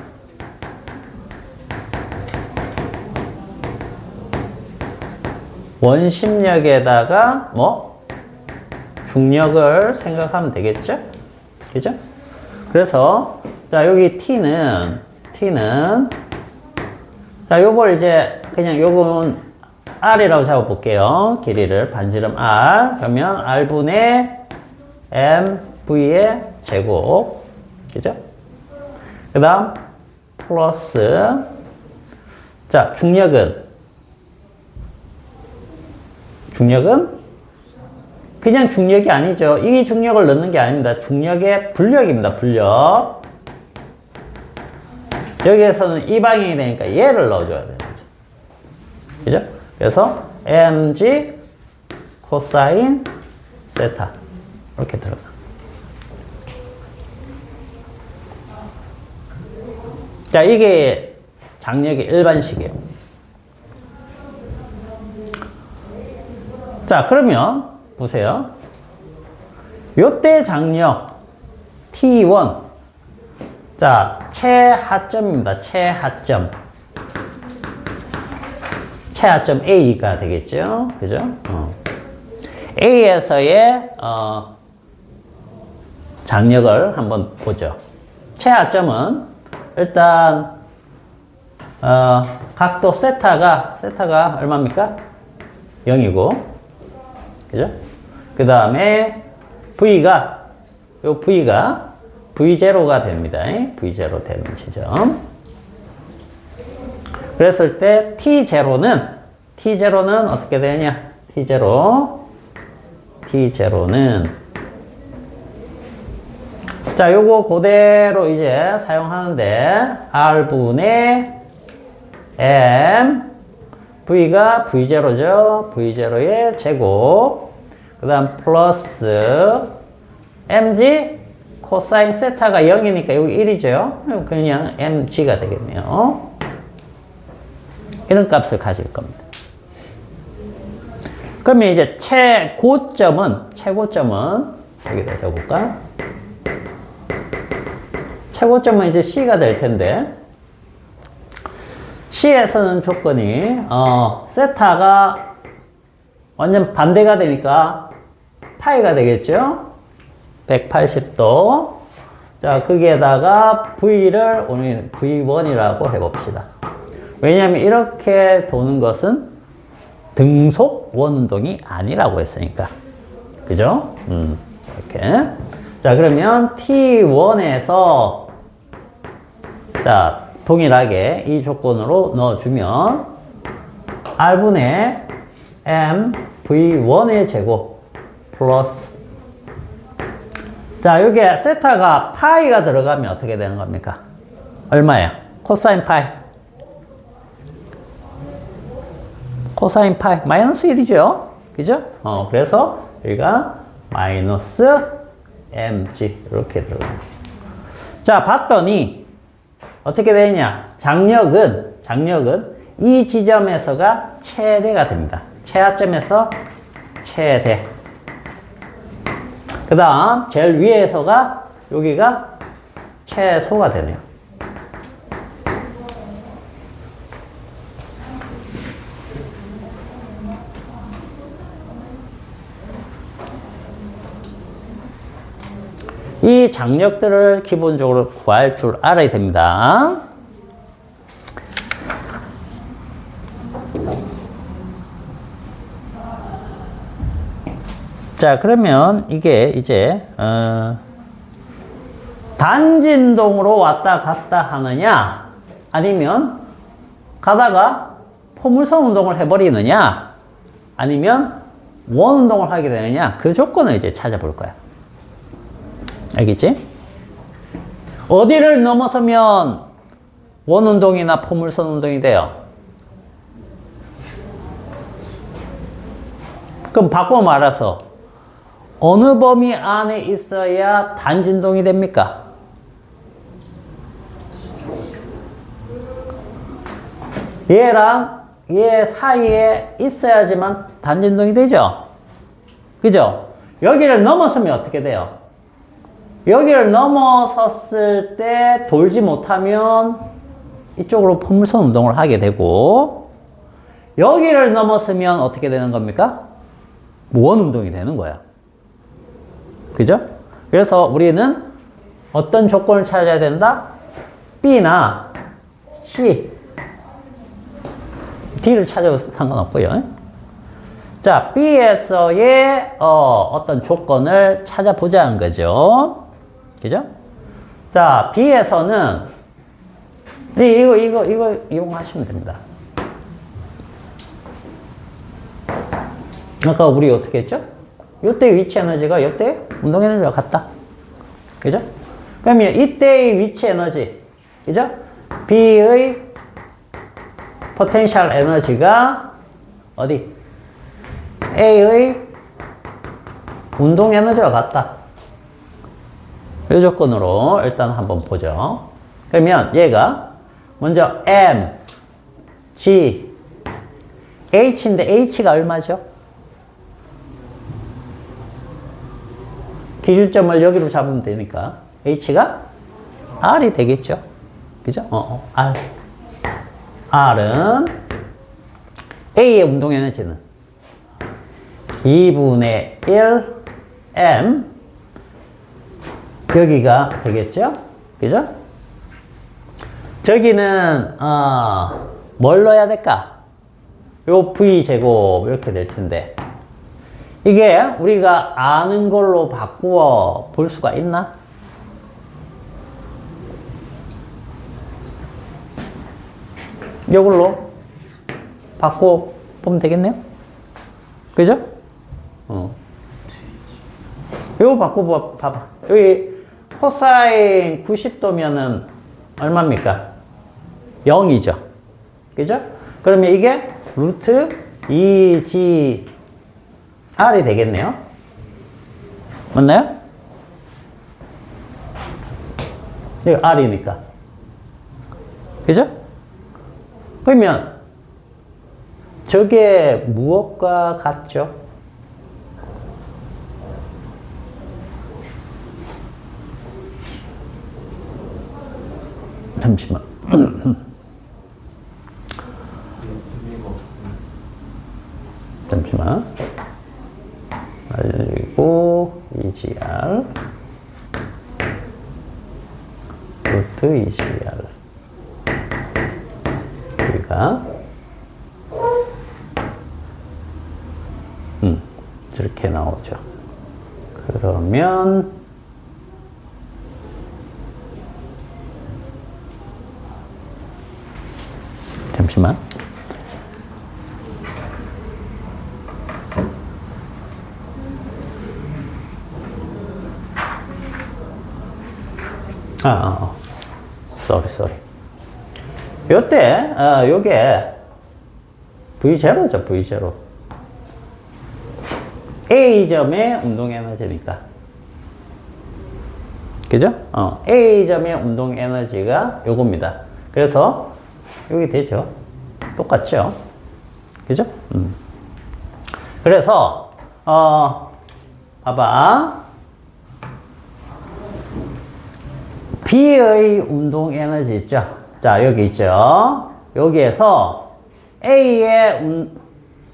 원심력에다가 뭐 중력을 생각하면 되겠죠? 그죠? 그래서 자, 여기 T는 자, 요걸 이제 그냥 요건 R이라고 잡아볼게요. 길이를 반지름 R. 그러면 R분의 MV의 제곱. 그죠? 그 다음, 플러스. 자, 중력은 그냥 중력이 아니죠. 이 중력을 넣는 게 아닙니다. 중력의 불력입니다. 불력. 여기에서는 이 방향이 되니까 얘를 넣어줘야 되는 거죠. 그죠? 그래서 mg 코사인 세타 이렇게 들어가. 자, 이게 장력의 일반식이에요. 자, 그러면 보세요. 요때 장력 T1. 자, 최하점입니다. 최하점 A가 되겠죠. 그죠? A에서의 장력을 한번 보죠. 최하점은 일단 각도 세타가 얼마입니까? 0이고, 그죠? 그 다음에 V가 V0가 됩니다. V0 되는 지점. 그랬을 때 T0는 어떻게 되냐? T0는 자, 요거 그대로 이제 사용하는데 R분의 M V가 V0죠. V0의 제곱. 그 다음 플러스 mg 코사인 세타가 0이니까 여기 1이죠. 그냥 mg가 되겠네요. 이런 값을 가질 겁니다. 그러면 이제 최고점은 여기다 적어볼까? 최고점은 이제 C가 될 텐데, C에서는 조건이 세타가 완전 반대가 되니까 파이가 되겠죠? 180도. 자, 거기에다가 V를 오늘 V1이라고 해봅시다. 왜냐하면 이렇게 도는 것은 등속 원운동이 아니라고 했으니까. 그죠? 이렇게. 자, 그러면 T1에서 자, 동일하게 이 조건으로 넣어주면 R분의 M V1의 제곱 플러스 자, 여기에 세타가 파이가 들어가면 어떻게 되는 겁니까? 얼마예요? 코사인 파이 마이너스 1이죠? 그죠? 그래서 여기가 마이너스 mg 이렇게 들어가요. 자, 봤더니 어떻게 되냐? 장력은 이 지점에서가 최대가 됩니다. 최하점에서 최대. 그 다음 제일 위에서가 여기가 최소가 되네요. 이 장력들을 기본적으로 구할 줄 알아야 됩니다. 자, 그러면 이게 이제 단진동으로 왔다 갔다 하느냐, 아니면 가다가 포물선 운동을 해버리느냐, 아니면 원 운동을 하게 되느냐, 그 조건을 이제 찾아볼 거야. 알겠지? 어디를 넘어서면 원 운동이나 포물선 운동이 돼요? 그럼 바꿔 말해서 어느 범위 안에 있어야 단진동이 됩니까? 얘랑 얘 사이에 있어야지만 단진동이 되죠? 그죠? 여기를 넘었으면 어떻게 돼요? 여기를 넘어섰을 때 돌지 못하면 이쪽으로 포물선 운동을 하게 되고, 여기를 넘었으면 어떻게 되는 겁니까? 원 운동이 되는 거야. 그죠? 그래서 우리는 어떤 조건을 찾아야 된다? B나 C. D를 찾아도 상관없고요. 자, B에서의 어떤 조건을 찾아보자는 거죠. 그죠? 자, B에서는 이거 이용하시면 됩니다. 아까 우리 어떻게 했죠? 이때 위치 에너지가 이때 운동 에너지와 같다. 그죠? 그러면 이때의 위치 에너지, 그죠? B의 포텐셜 에너지가 어디? A의 운동 에너지와 같다. 이 조건으로 일단 한번 보죠. 그러면 얘가 먼저 M, G, H인데 H가 얼마죠? 기준점을 여기로 잡으면 되니까 H가 R이 되겠죠. 그죠? R. R은 A의 운동 에너지는 2분의 1 M 여기가 되겠죠? 그죠? 저기는 뭘 넣어야 될까? 요 V제곱 이렇게 될 텐데 이게 우리가 아는 걸로 바꾸어 볼 수가 있나? 이걸로 바꿔 보면 되겠네요? 그죠? 이거 바꿔 봐봐. 여기 코사인 90도면은 얼마입니까? 0이죠. 그죠? 그러면 이게 루트 2G R이 되겠네요. 맞나요? 이거 R이니까. 그죠? 그러면 저게 무엇과 같죠? 잠시만. 잠시만. 그리고 EGR 루트 EGR 여기가 이렇게 나오죠. 그러면 잠시만. sorry. 요때, 요게 V0죠, V0. A점의 운동 에너지니까. 그죠? A점의 운동 에너지가 요겁니다. 그래서 여기 되죠. 똑같죠? 그죠? 그래서, 봐봐. B의 운동 에너지 있죠? 자, 여기 있죠? 여기에서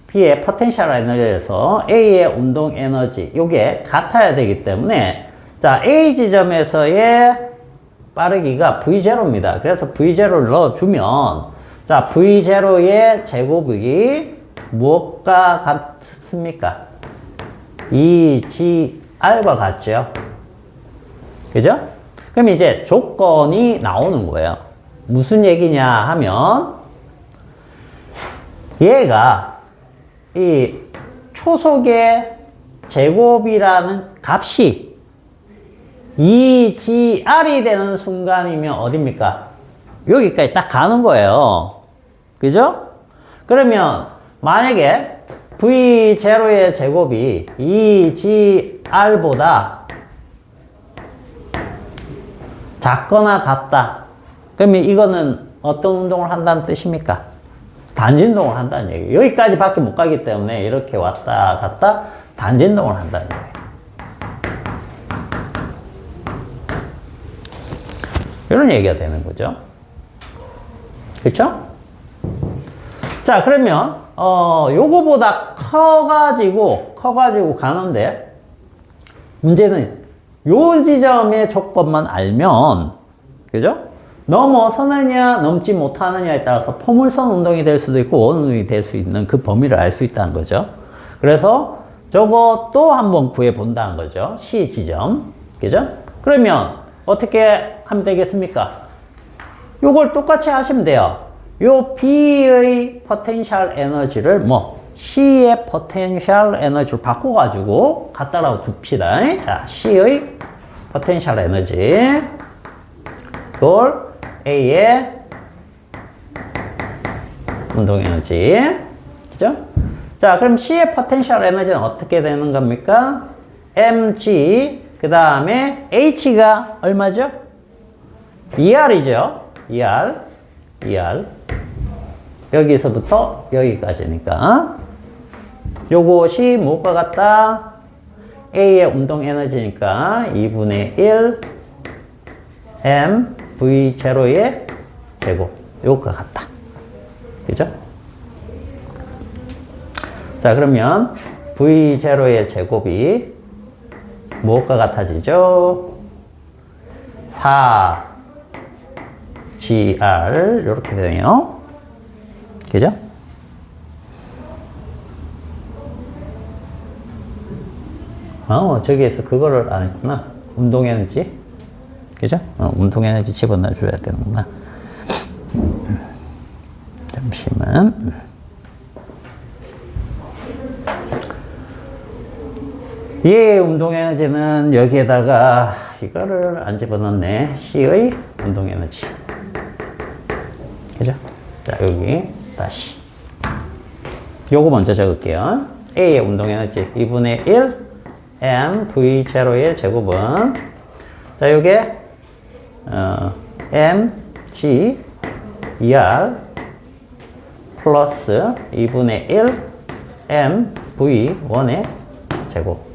B의 포텐셜 에너지에서 A의 운동 에너지, 요게 같아야 되기 때문에, 자, A 지점에서의 빠르기가 V0입니다. 그래서 V0를 넣어주면, 자, V0의 제곱이 무엇과 같습니까? 2GR과 같죠? 그죠? 그럼 이제 조건이 나오는 거예요. 무슨 얘기냐 하면, 얘가 이 초속의 제곱이라는 값이 2GR이 되는 순간이면 어딥니까? 여기까지 딱 가는 거예요. 그죠? 그러면 만약에 V0의 제곱이 2GR보다 작거나 같다. 그러면 이거는 어떤 운동을 한다는 뜻입니까? 단진동을 한다는 얘기예요. 여기까지 밖에 못 가기 때문에 이렇게 왔다 갔다 단진동을 한다는 얘기예요. 이런 얘기가 되는 거죠. 그렇죠? 자, 그러면 요거보다 커가지고 가는데 문제는 요 지점의 조건만 알면, 그죠? 넘어서느냐, 넘지 못하느냐에 따라서 포물선 운동이 될 수도 있고, 원 운동이 될 수 있는 그 범위를 알 수 있다는 거죠. 그래서 저것도 한번 구해 본다는 거죠. C 지점. 그죠? 그러면 어떻게 하면 되겠습니까? 요걸 똑같이 하시면 돼요. 요 B의 포텐셜 에너지를 C의 포텐셜 에너지로 바꿔가지고 갖다라고 둡시다. 자, C의 포텐셜 에너지. 이걸 A의 운동 에너지. 그죠? 자, 그럼 C의 포텐셜 에너지는 어떻게 되는 겁니까? mg, 그 다음에 h가 얼마죠? ER이죠. ER. 여기서부터 여기까지니까. 요것이 무엇과 같다? A의 운동 에너지니까 2분의 1 m v0의 제곱. 요것과 같다. 그죠? 자, 그러면 v0의 제곱이 무엇과 같아지죠? 4gr 이렇게 되네요. 그죠? 저기에서 그거를 안 했구나. 운동 에너지. 그죠? 운동 에너지 집어넣어 줘야 되는구나. 잠시만. 얘의 운동 에너지는 여기에다가 이거를 안 집어넣네. C의 운동 에너지. 그죠? 자, 여기 다시. 요거 먼저 적을게요. A의 운동 에너지 2분의 1 m v0의 제곱은 자, 요게 m g er 플러스 2분의 1 m v1의 제곱.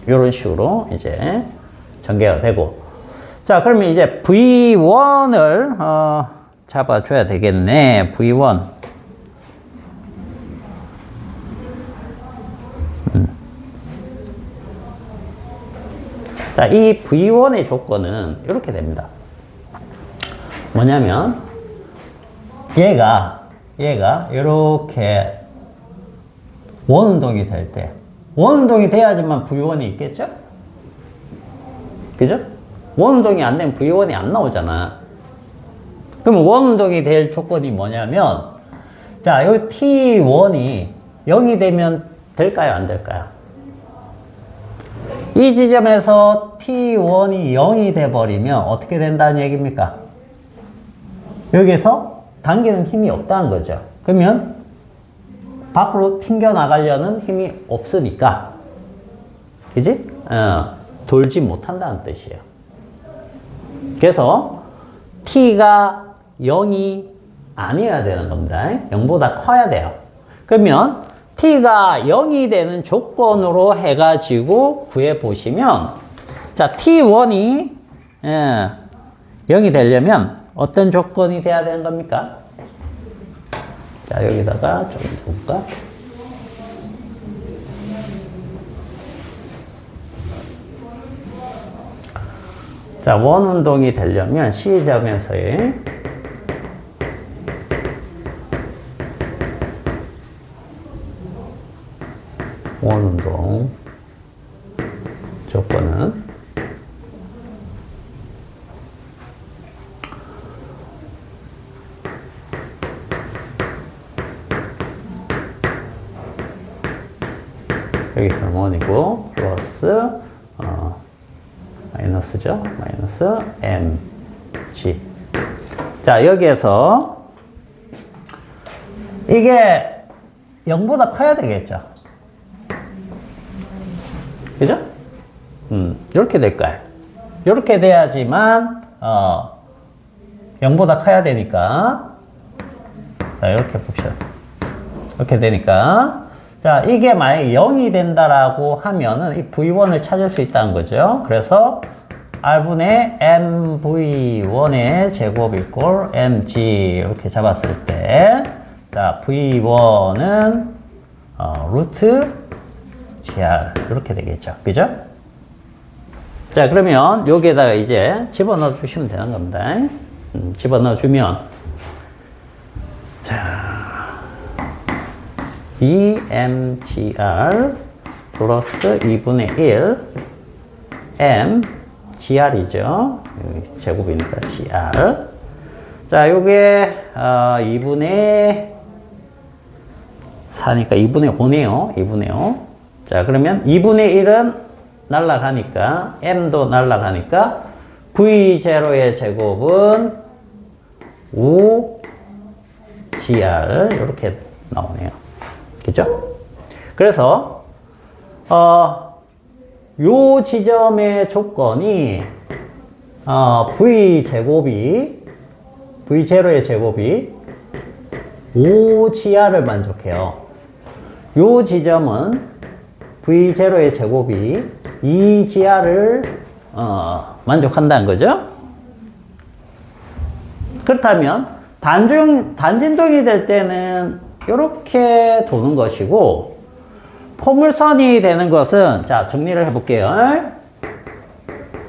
요런 식으로 이제 전개가 되고. 자, 그러면 이제 V1을 잡아줘야 되겠네. V1. 자, 이 V1의 조건은 이렇게 됩니다. 뭐냐면 얘가 이렇게 원운동이 될 때, 원운동이 돼야지만 V1이 있겠죠? 그죠? 원운동이 안 되면 V1이 안 나오잖아. 그럼 원운동이 될 조건이 뭐냐면, 자, 여기 T1이 0이 되면 될까요? 안 될까요? 이 지점에서 T1이 0이 돼버리면 어떻게 된다는 얘기입니까? 여기서 당기는 힘이 없다는 거죠. 그러면 밖으로 튕겨 나가려는 힘이 없으니까, 그지? 돌지 못한다는 뜻이에요. 그래서 T가 0이 아니어야 되는 겁니다. 0보다 커야 돼요. 그러면 T가 0이 되는 조건으로 해가지고 구해보시면, 자, T1이 0이 되려면 어떤 조건이 돼야 되는 겁니까? 자, 여기다가 좀 볼까? 자, 원운동이 되려면 C점에서의 원운동 조건은 여기서 원이고 플러스 마이너스죠. 마이너스 mg. 자, 여기에서 이게 0보다 커야 되겠죠. 그죠? 이렇게 될 거예요. 이렇게 돼야지만 0보다 커야 되니까. 자, 이렇게 봅시다. 이렇게 되니까. 자, 이게 만약에 0이 된다라고 하면은 이 V1을 찾을 수 있다는 거죠. 그래서 R분의 MV1의 제곱 이꼴 mg 이렇게 잡았을 때, 자, V1은 루트 gr 이렇게 되겠죠. 그죠? 자, 그러면 여기에다가 이제 집어넣어 주시면 되는 겁니다. 집어넣어주면, 자, 2mgr 플러스 2분의 1 m gr이죠. 제곱이니까 gr. 자, 요게 2분의 4니까 2분의 5네요. 2분의 5. 자, 그러면 2분의 1은 날라가니까 m도 날라가니까 v0의 제곱은 5gr 이렇게 나오네요. 그죠? 그래서 요 지점의 조건이 v0의 제곱이 5gr을 만족해요. 요 지점은 v0의 제곱이 2gr을 만족한다는 거죠. 그렇다면 단진동이 될 때는 이렇게 도는 것이고, 포물선이 되는 것은, 자, 정리를 해볼게요.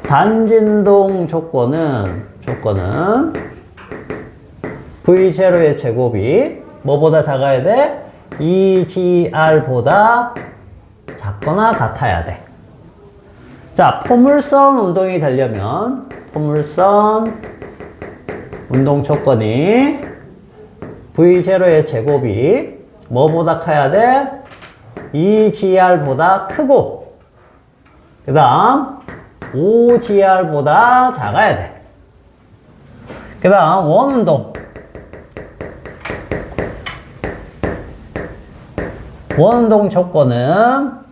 단진동 조건은 v0의 제곱이 뭐보다 작아야 돼? 2gr보다 작거나 같아야 돼. 자, 포물선 운동이 되려면 포물선 운동 조건이 v0의 제곱이 뭐보다 커야 돼? 2gr보다 크고, 그 다음 5gr보다 작아야 돼. 그 다음 원운동 조건은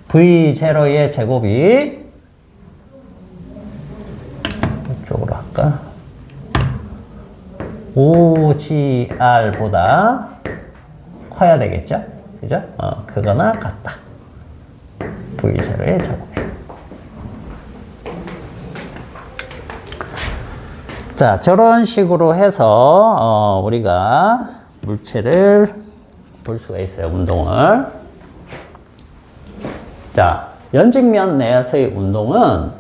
v0의 제곱이 이쪽으로 할까? 5gr보다 커야 되겠죠? 그죠? 그거나 같다. v0의 제곱이. 자, 저런 식으로 해서 우리가 물체를 볼 수가 있어요. 운동을. 자, 연직면 내에서의 운동은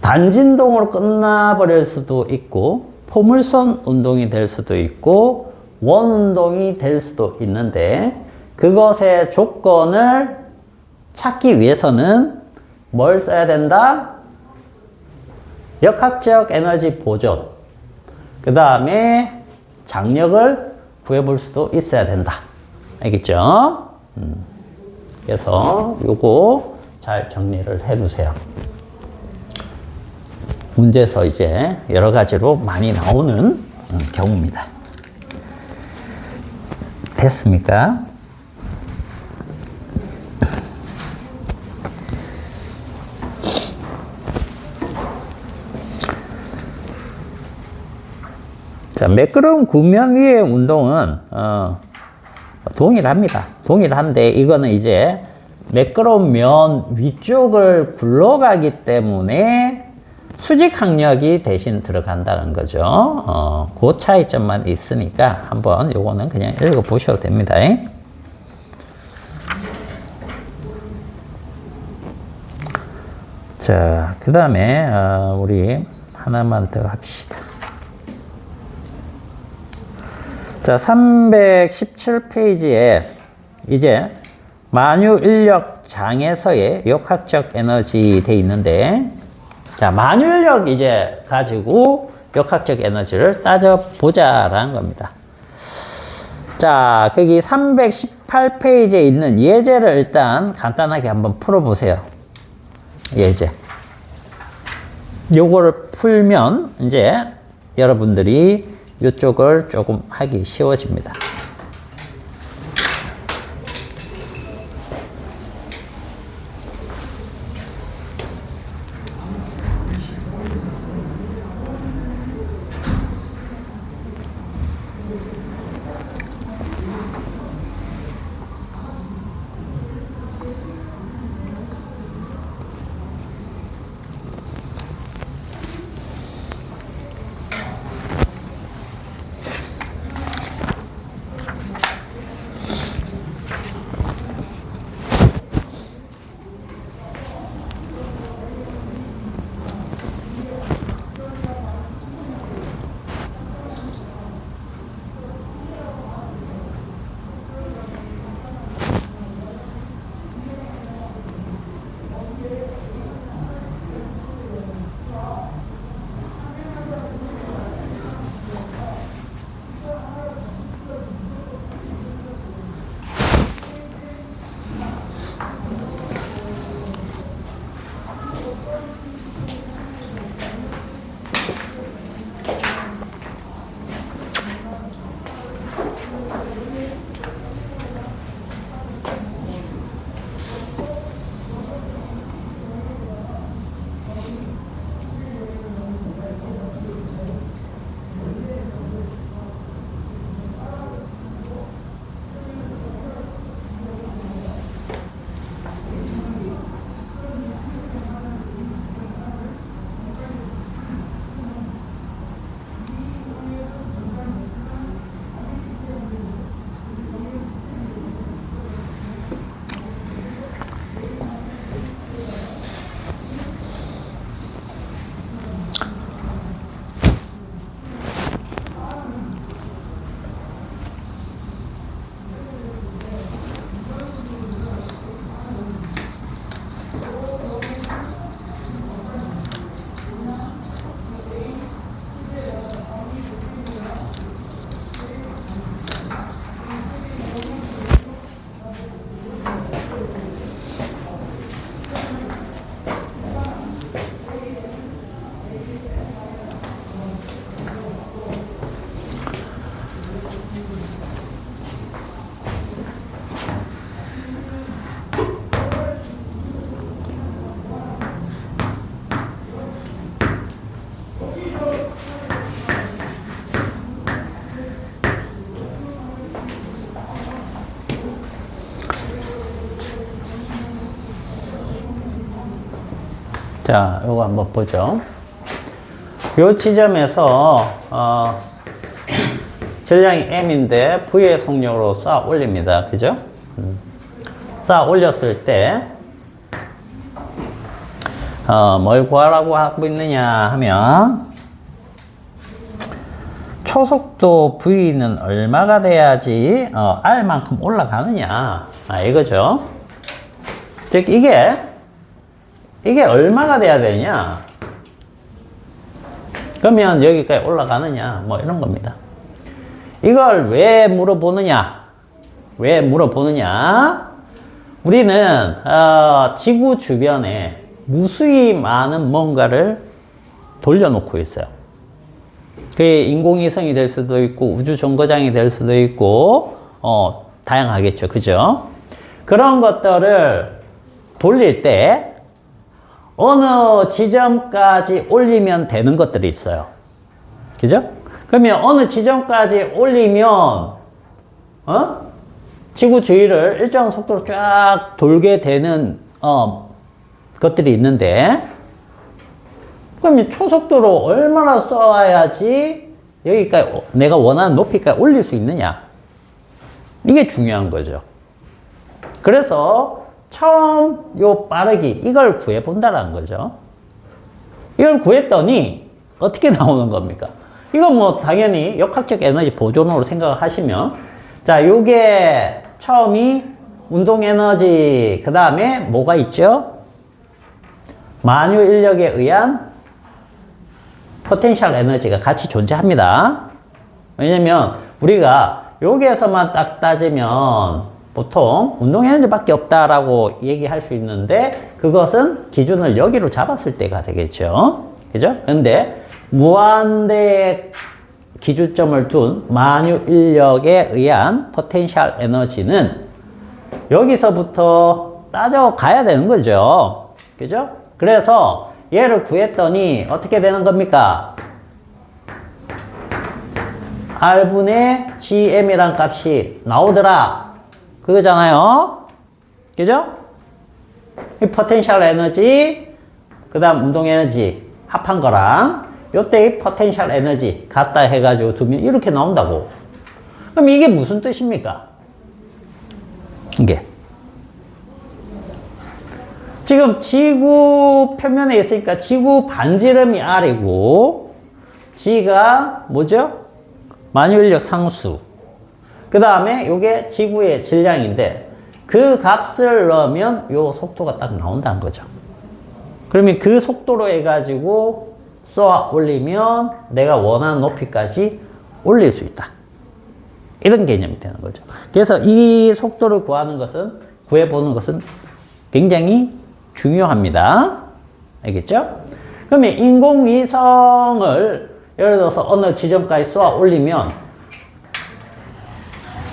단진동으로 끝나버릴 수도 있고, 포물선 운동이 될 수도 있고, 원운동이 될 수도 있는데, 그것의 조건을 찾기 위해서는 뭘 써야 된다? 역학적 에너지 보존, 그 다음에 장력을 구해볼 수도 있어야 된다. 알겠죠? 그래서 요거 잘 정리를 해두세요. 문제에서 이제 여러 가지로 많이 나오는 경우입니다. 됐습니까? 자, 매끄러운 구면 위의 운동은 동일합니다. 동일한데 이거는 이제 매끄러운 면 위쪽을 굴러가기 때문에 수직 항력이 대신 들어간다는 거죠. 그 차이점만 있으니까 한번 요거는 그냥 읽어보셔도 됩니다. 자, 그 다음에 우리 하나만 더 합시다. 자, 317페이지에 이제 만유인력 장에서의 역학적 에너지 돼 있는데, 자, 만유인력 이제 가지고 역학적 에너지를 따져보자라는 겁니다. 자, 거기 318페이지에 있는 예제를 일단 간단하게 한번 풀어보세요. 예제. 요거를 풀면 이제 여러분들이 이쪽을 조금 하기 쉬워집니다. 자, 요거 한번 보죠. 요 지점에서, 전량이 M인데, V의 속력으로 쌓아 올립니다. 그죠? 쌓아 올렸을 때, 뭘 구하라고 하고 있느냐 하면, 초속도 V는 얼마가 돼야지, R만큼 올라가느냐. 이거죠. 즉, 이게 얼마가 돼야 되냐? 그러면 여기까지 올라가느냐? 뭐 이런 겁니다. 이걸 왜 물어보느냐? 우리는, 지구 주변에 무수히 많은 뭔가를 돌려놓고 있어요. 그게 인공위성이 될 수도 있고, 우주정거장이 될 수도 있고, 다양하겠죠. 그죠? 그런 것들을 돌릴 때, 어느 지점까지 올리면 되는 것들이 있어요. 그죠? 그러면 어느 지점까지 올리면, 지구 주위를 일정 속도로 쫙 돌게 되는, 것들이 있는데, 그러면 초속도로 얼마나 쏘아야지 여기까지 내가 원하는 높이까지 올릴 수 있느냐. 이게 중요한 거죠. 그래서 처음 요 빠르기 이걸 구해 본다라는 거죠. 이걸 구했더니 어떻게 나오는 겁니까? 이건 뭐 당연히 역학적 에너지 보존으로 생각하시면 자, 요게 처음이 운동 에너지 그 다음에 뭐가 있죠? 만유 인력에 의한 포텐셜 에너지가 같이 존재합니다. 왜냐면 우리가 여기에서만 딱 따지면 보통 운동 에너지밖에 없다라고 얘기할 수 있는데 그것은 기준을 여기로 잡았을 때가 되겠죠. 그죠? 근데 무한대의 기준점을 둔 만유 인력에 의한 포텐셜 에너지는 여기서부터 따져가야 되는 거죠. 그죠? 그래서 얘를 구했더니 어떻게 되는 겁니까? R분의 GM이란 값이 나오더라. 그거잖아요. 그죠? 이 포텐셜 에너지, 그 다음 운동 에너지 합한 거랑 요때의 포텐셜 에너지 갖다 해가지고 두면 이렇게 나온다고. 그럼 이게 무슨 뜻입니까? 이게. 지금 지구 표면에 있으니까 지구 반지름이 R이고 G가 뭐죠? 만유인력 상수. 그 다음에 이게 지구의 질량인데 그 값을 넣으면 요 속도가 딱 나온다는 거죠. 그러면 그 속도로 해가지고 쏘아 올리면 내가 원하는 높이까지 올릴 수 있다. 이런 개념이 되는 거죠. 그래서 이 속도를 구해보는 것은 굉장히 중요합니다. 알겠죠? 그러면 인공위성을 예를 들어서 어느 지점까지 쏘아 올리면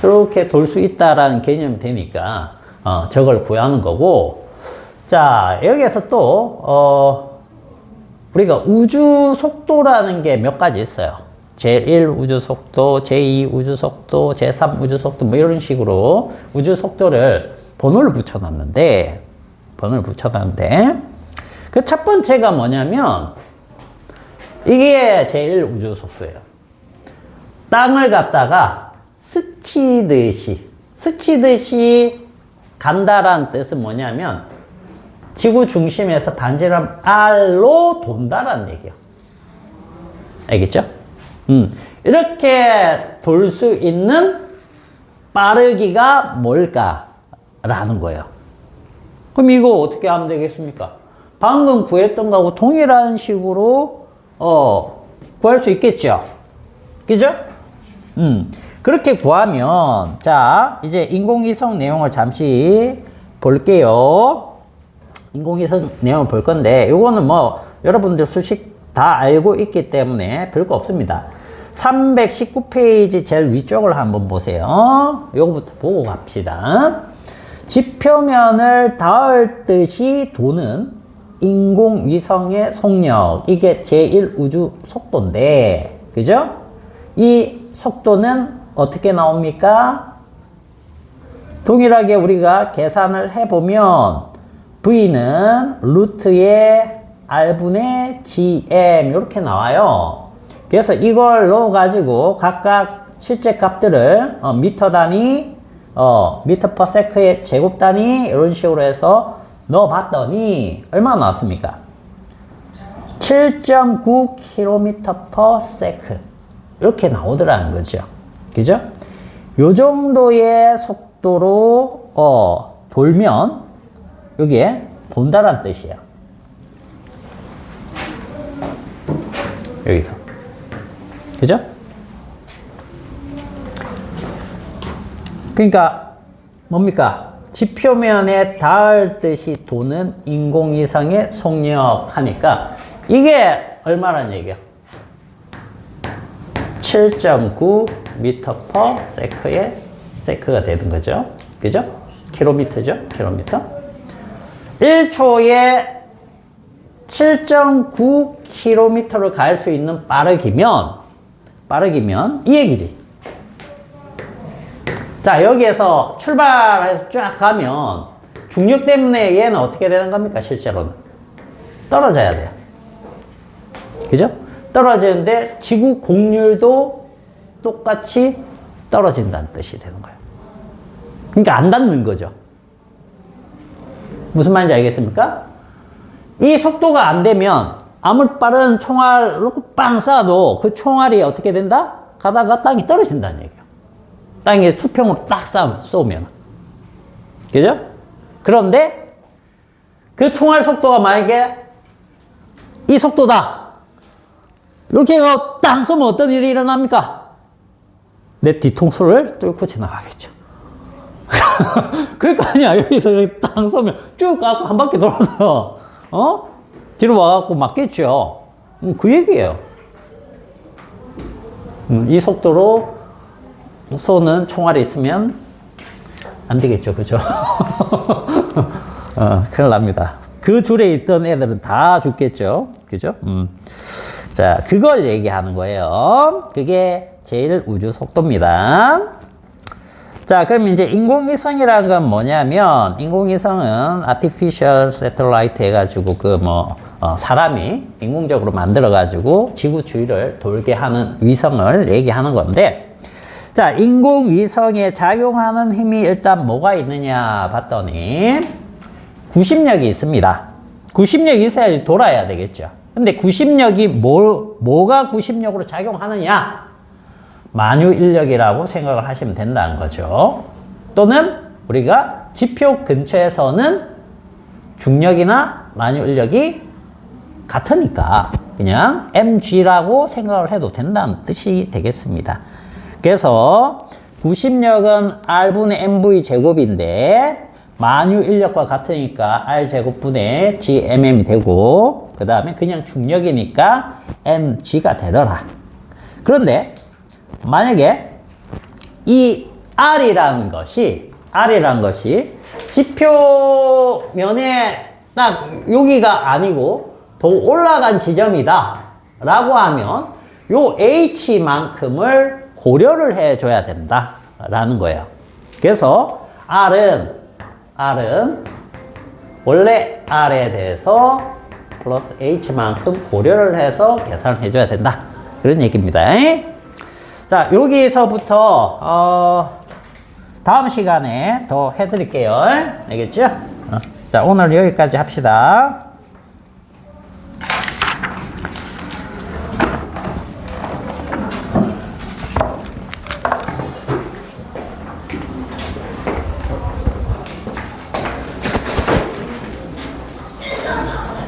이렇게 돌 수 있다라는 개념이 되니까 저걸 구하는 거고. 자, 여기에서 또 우리가 우주 속도라는 게 몇 가지 있어요. 제1 우주 속도, 제2 우주 속도, 제3 우주 속도 뭐 이런 식으로 우주 속도를 번호를 붙여놨는데 그 첫 번째가 뭐냐면 이게 제1 우주 속도예요. 땅을 갖다가 스치듯이 간다라는 뜻은 뭐냐면 지구 중심에서 반지름 R로 돈다라는 얘기예요. 알겠죠? 이렇게 돌 수 있는 빠르기가 뭘까라는 거예요. 그럼 이거 어떻게 하면 되겠습니까? 방금 구했던 거하고 동일한 식으로 구할 수 있겠죠? 그죠? 그렇게 구하면 자 이제 인공위성 내용을 잠시 볼게요. 인공위성 내용을 볼 건데 요거는 뭐 여러분들 수식 다 알고 있기 때문에 별거 없습니다. 319페이지 제일 위쪽을 한번 보세요. 요거부터 보고 갑시다. 지표면을 닿을 듯이 도는 인공위성의 속력, 이게 제1 우주 속도인데 그죠? 이 속도는 어떻게 나옵니까? 동일하게 우리가 계산을 해보면 V는 루트의 R분의 GM 이렇게 나와요. 그래서 이걸 넣어가지고 각각 실제 값들을 미터 단위, 미터 퍼 세크의 제곱 단위 이런 식으로 해서 넣어봤더니 얼마나 나왔습니까? 7.9km/s 이렇게 나오더라는 거죠. 그죠? 요 정도의 속도로 돌면 여기에 돈다란 뜻이에요. 여기서. 그죠? 그러니까 뭡니까? 지표면에 닿을 듯이 도는 인공위성의 속력 하니까 이게 얼마란 얘기야? 7.9m/s의 세크가 되는 거죠. 그죠? 킬로미터죠? 킬로미터. 1초에 7.9km를 갈 수 있는 빠르기면 이 얘기지. 자, 여기에서 출발해서 쫙 가면 중력 때문에 얘는 어떻게 되는 겁니까? 실제로는 떨어져야 돼요. 그죠? 떨어지는데 지구 공률도 똑같이 떨어진다는 뜻이 되는 거예요. 그러니까 안 닿는 거죠. 무슨 말인지 알겠습니까? 이 속도가 안 되면 아무리 빠른 총알 놓고 빵 쏴도 그 총알이 어떻게 된다? 가다가 땅이 떨어진다는 얘기예요. 땅에 수평으로 딱 쏘면. 그죠? 그런데 그 총알 속도가 만약에 이 속도다. 이렇게 땅 쏘면 어떤 일이 일어납니까? 내 뒤통수를 뚫고 지나가겠죠. 그러니까 아니야. 여기서 이렇게 땅 쏘면 쭉 가고 한 바퀴 돌아서 뒤로 와갖고 맞겠죠. 그 얘기예요. 이 속도로 쏘는 총알이 있으면 안 되겠죠. 그죠? 큰일 납니다. 그 줄에 있던 애들은 다 죽겠죠. 그죠? 자, 그걸 얘기하는 거예요. 그게 제일 우주 속도입니다. 자, 그럼 이제 인공위성이라는 건 뭐냐면, 인공위성은 artificial satellite 해가지고, 사람이 인공적으로 만들어가지고 지구 주위를 돌게 하는 위성을 얘기하는 건데, 자, 인공위성에 작용하는 힘이 일단 뭐가 있느냐 봤더니, 구심력이 있습니다. 구심력이 있어야지 돌아야 되겠죠. 근데 구심력이 뭐가 구심력으로 작용하느냐? 만유인력이라고 생각을 하시면 된다는 거죠. 또는 우리가 지표 근처에서는 중력이나 만유인력이 같으니까 그냥 mg라고 생각을 해도 된다는 뜻이 되겠습니다. 그래서 구심력은 r분의 mv 제곱인데 만유인력과 같으니까 r제곱분의 gmm이 되고 그 다음에 그냥 중력이니까 mg가 되더라. 그런데 만약에 이 R이라는 것이 지표면에 딱 여기가 아니고 더 올라간 지점이다 라고 하면 요 H만큼을 고려를 해줘야 된다 라는 거예요. 그래서 R은 원래 R에 대해서 플러스 H만큼 고려를 해서 계산을 해줘야 된다 그런 얘기입니다. 자, 여기서부터 다음 시간에 더 해드릴게요. 알겠죠? 자, 오늘 여기까지 합시다.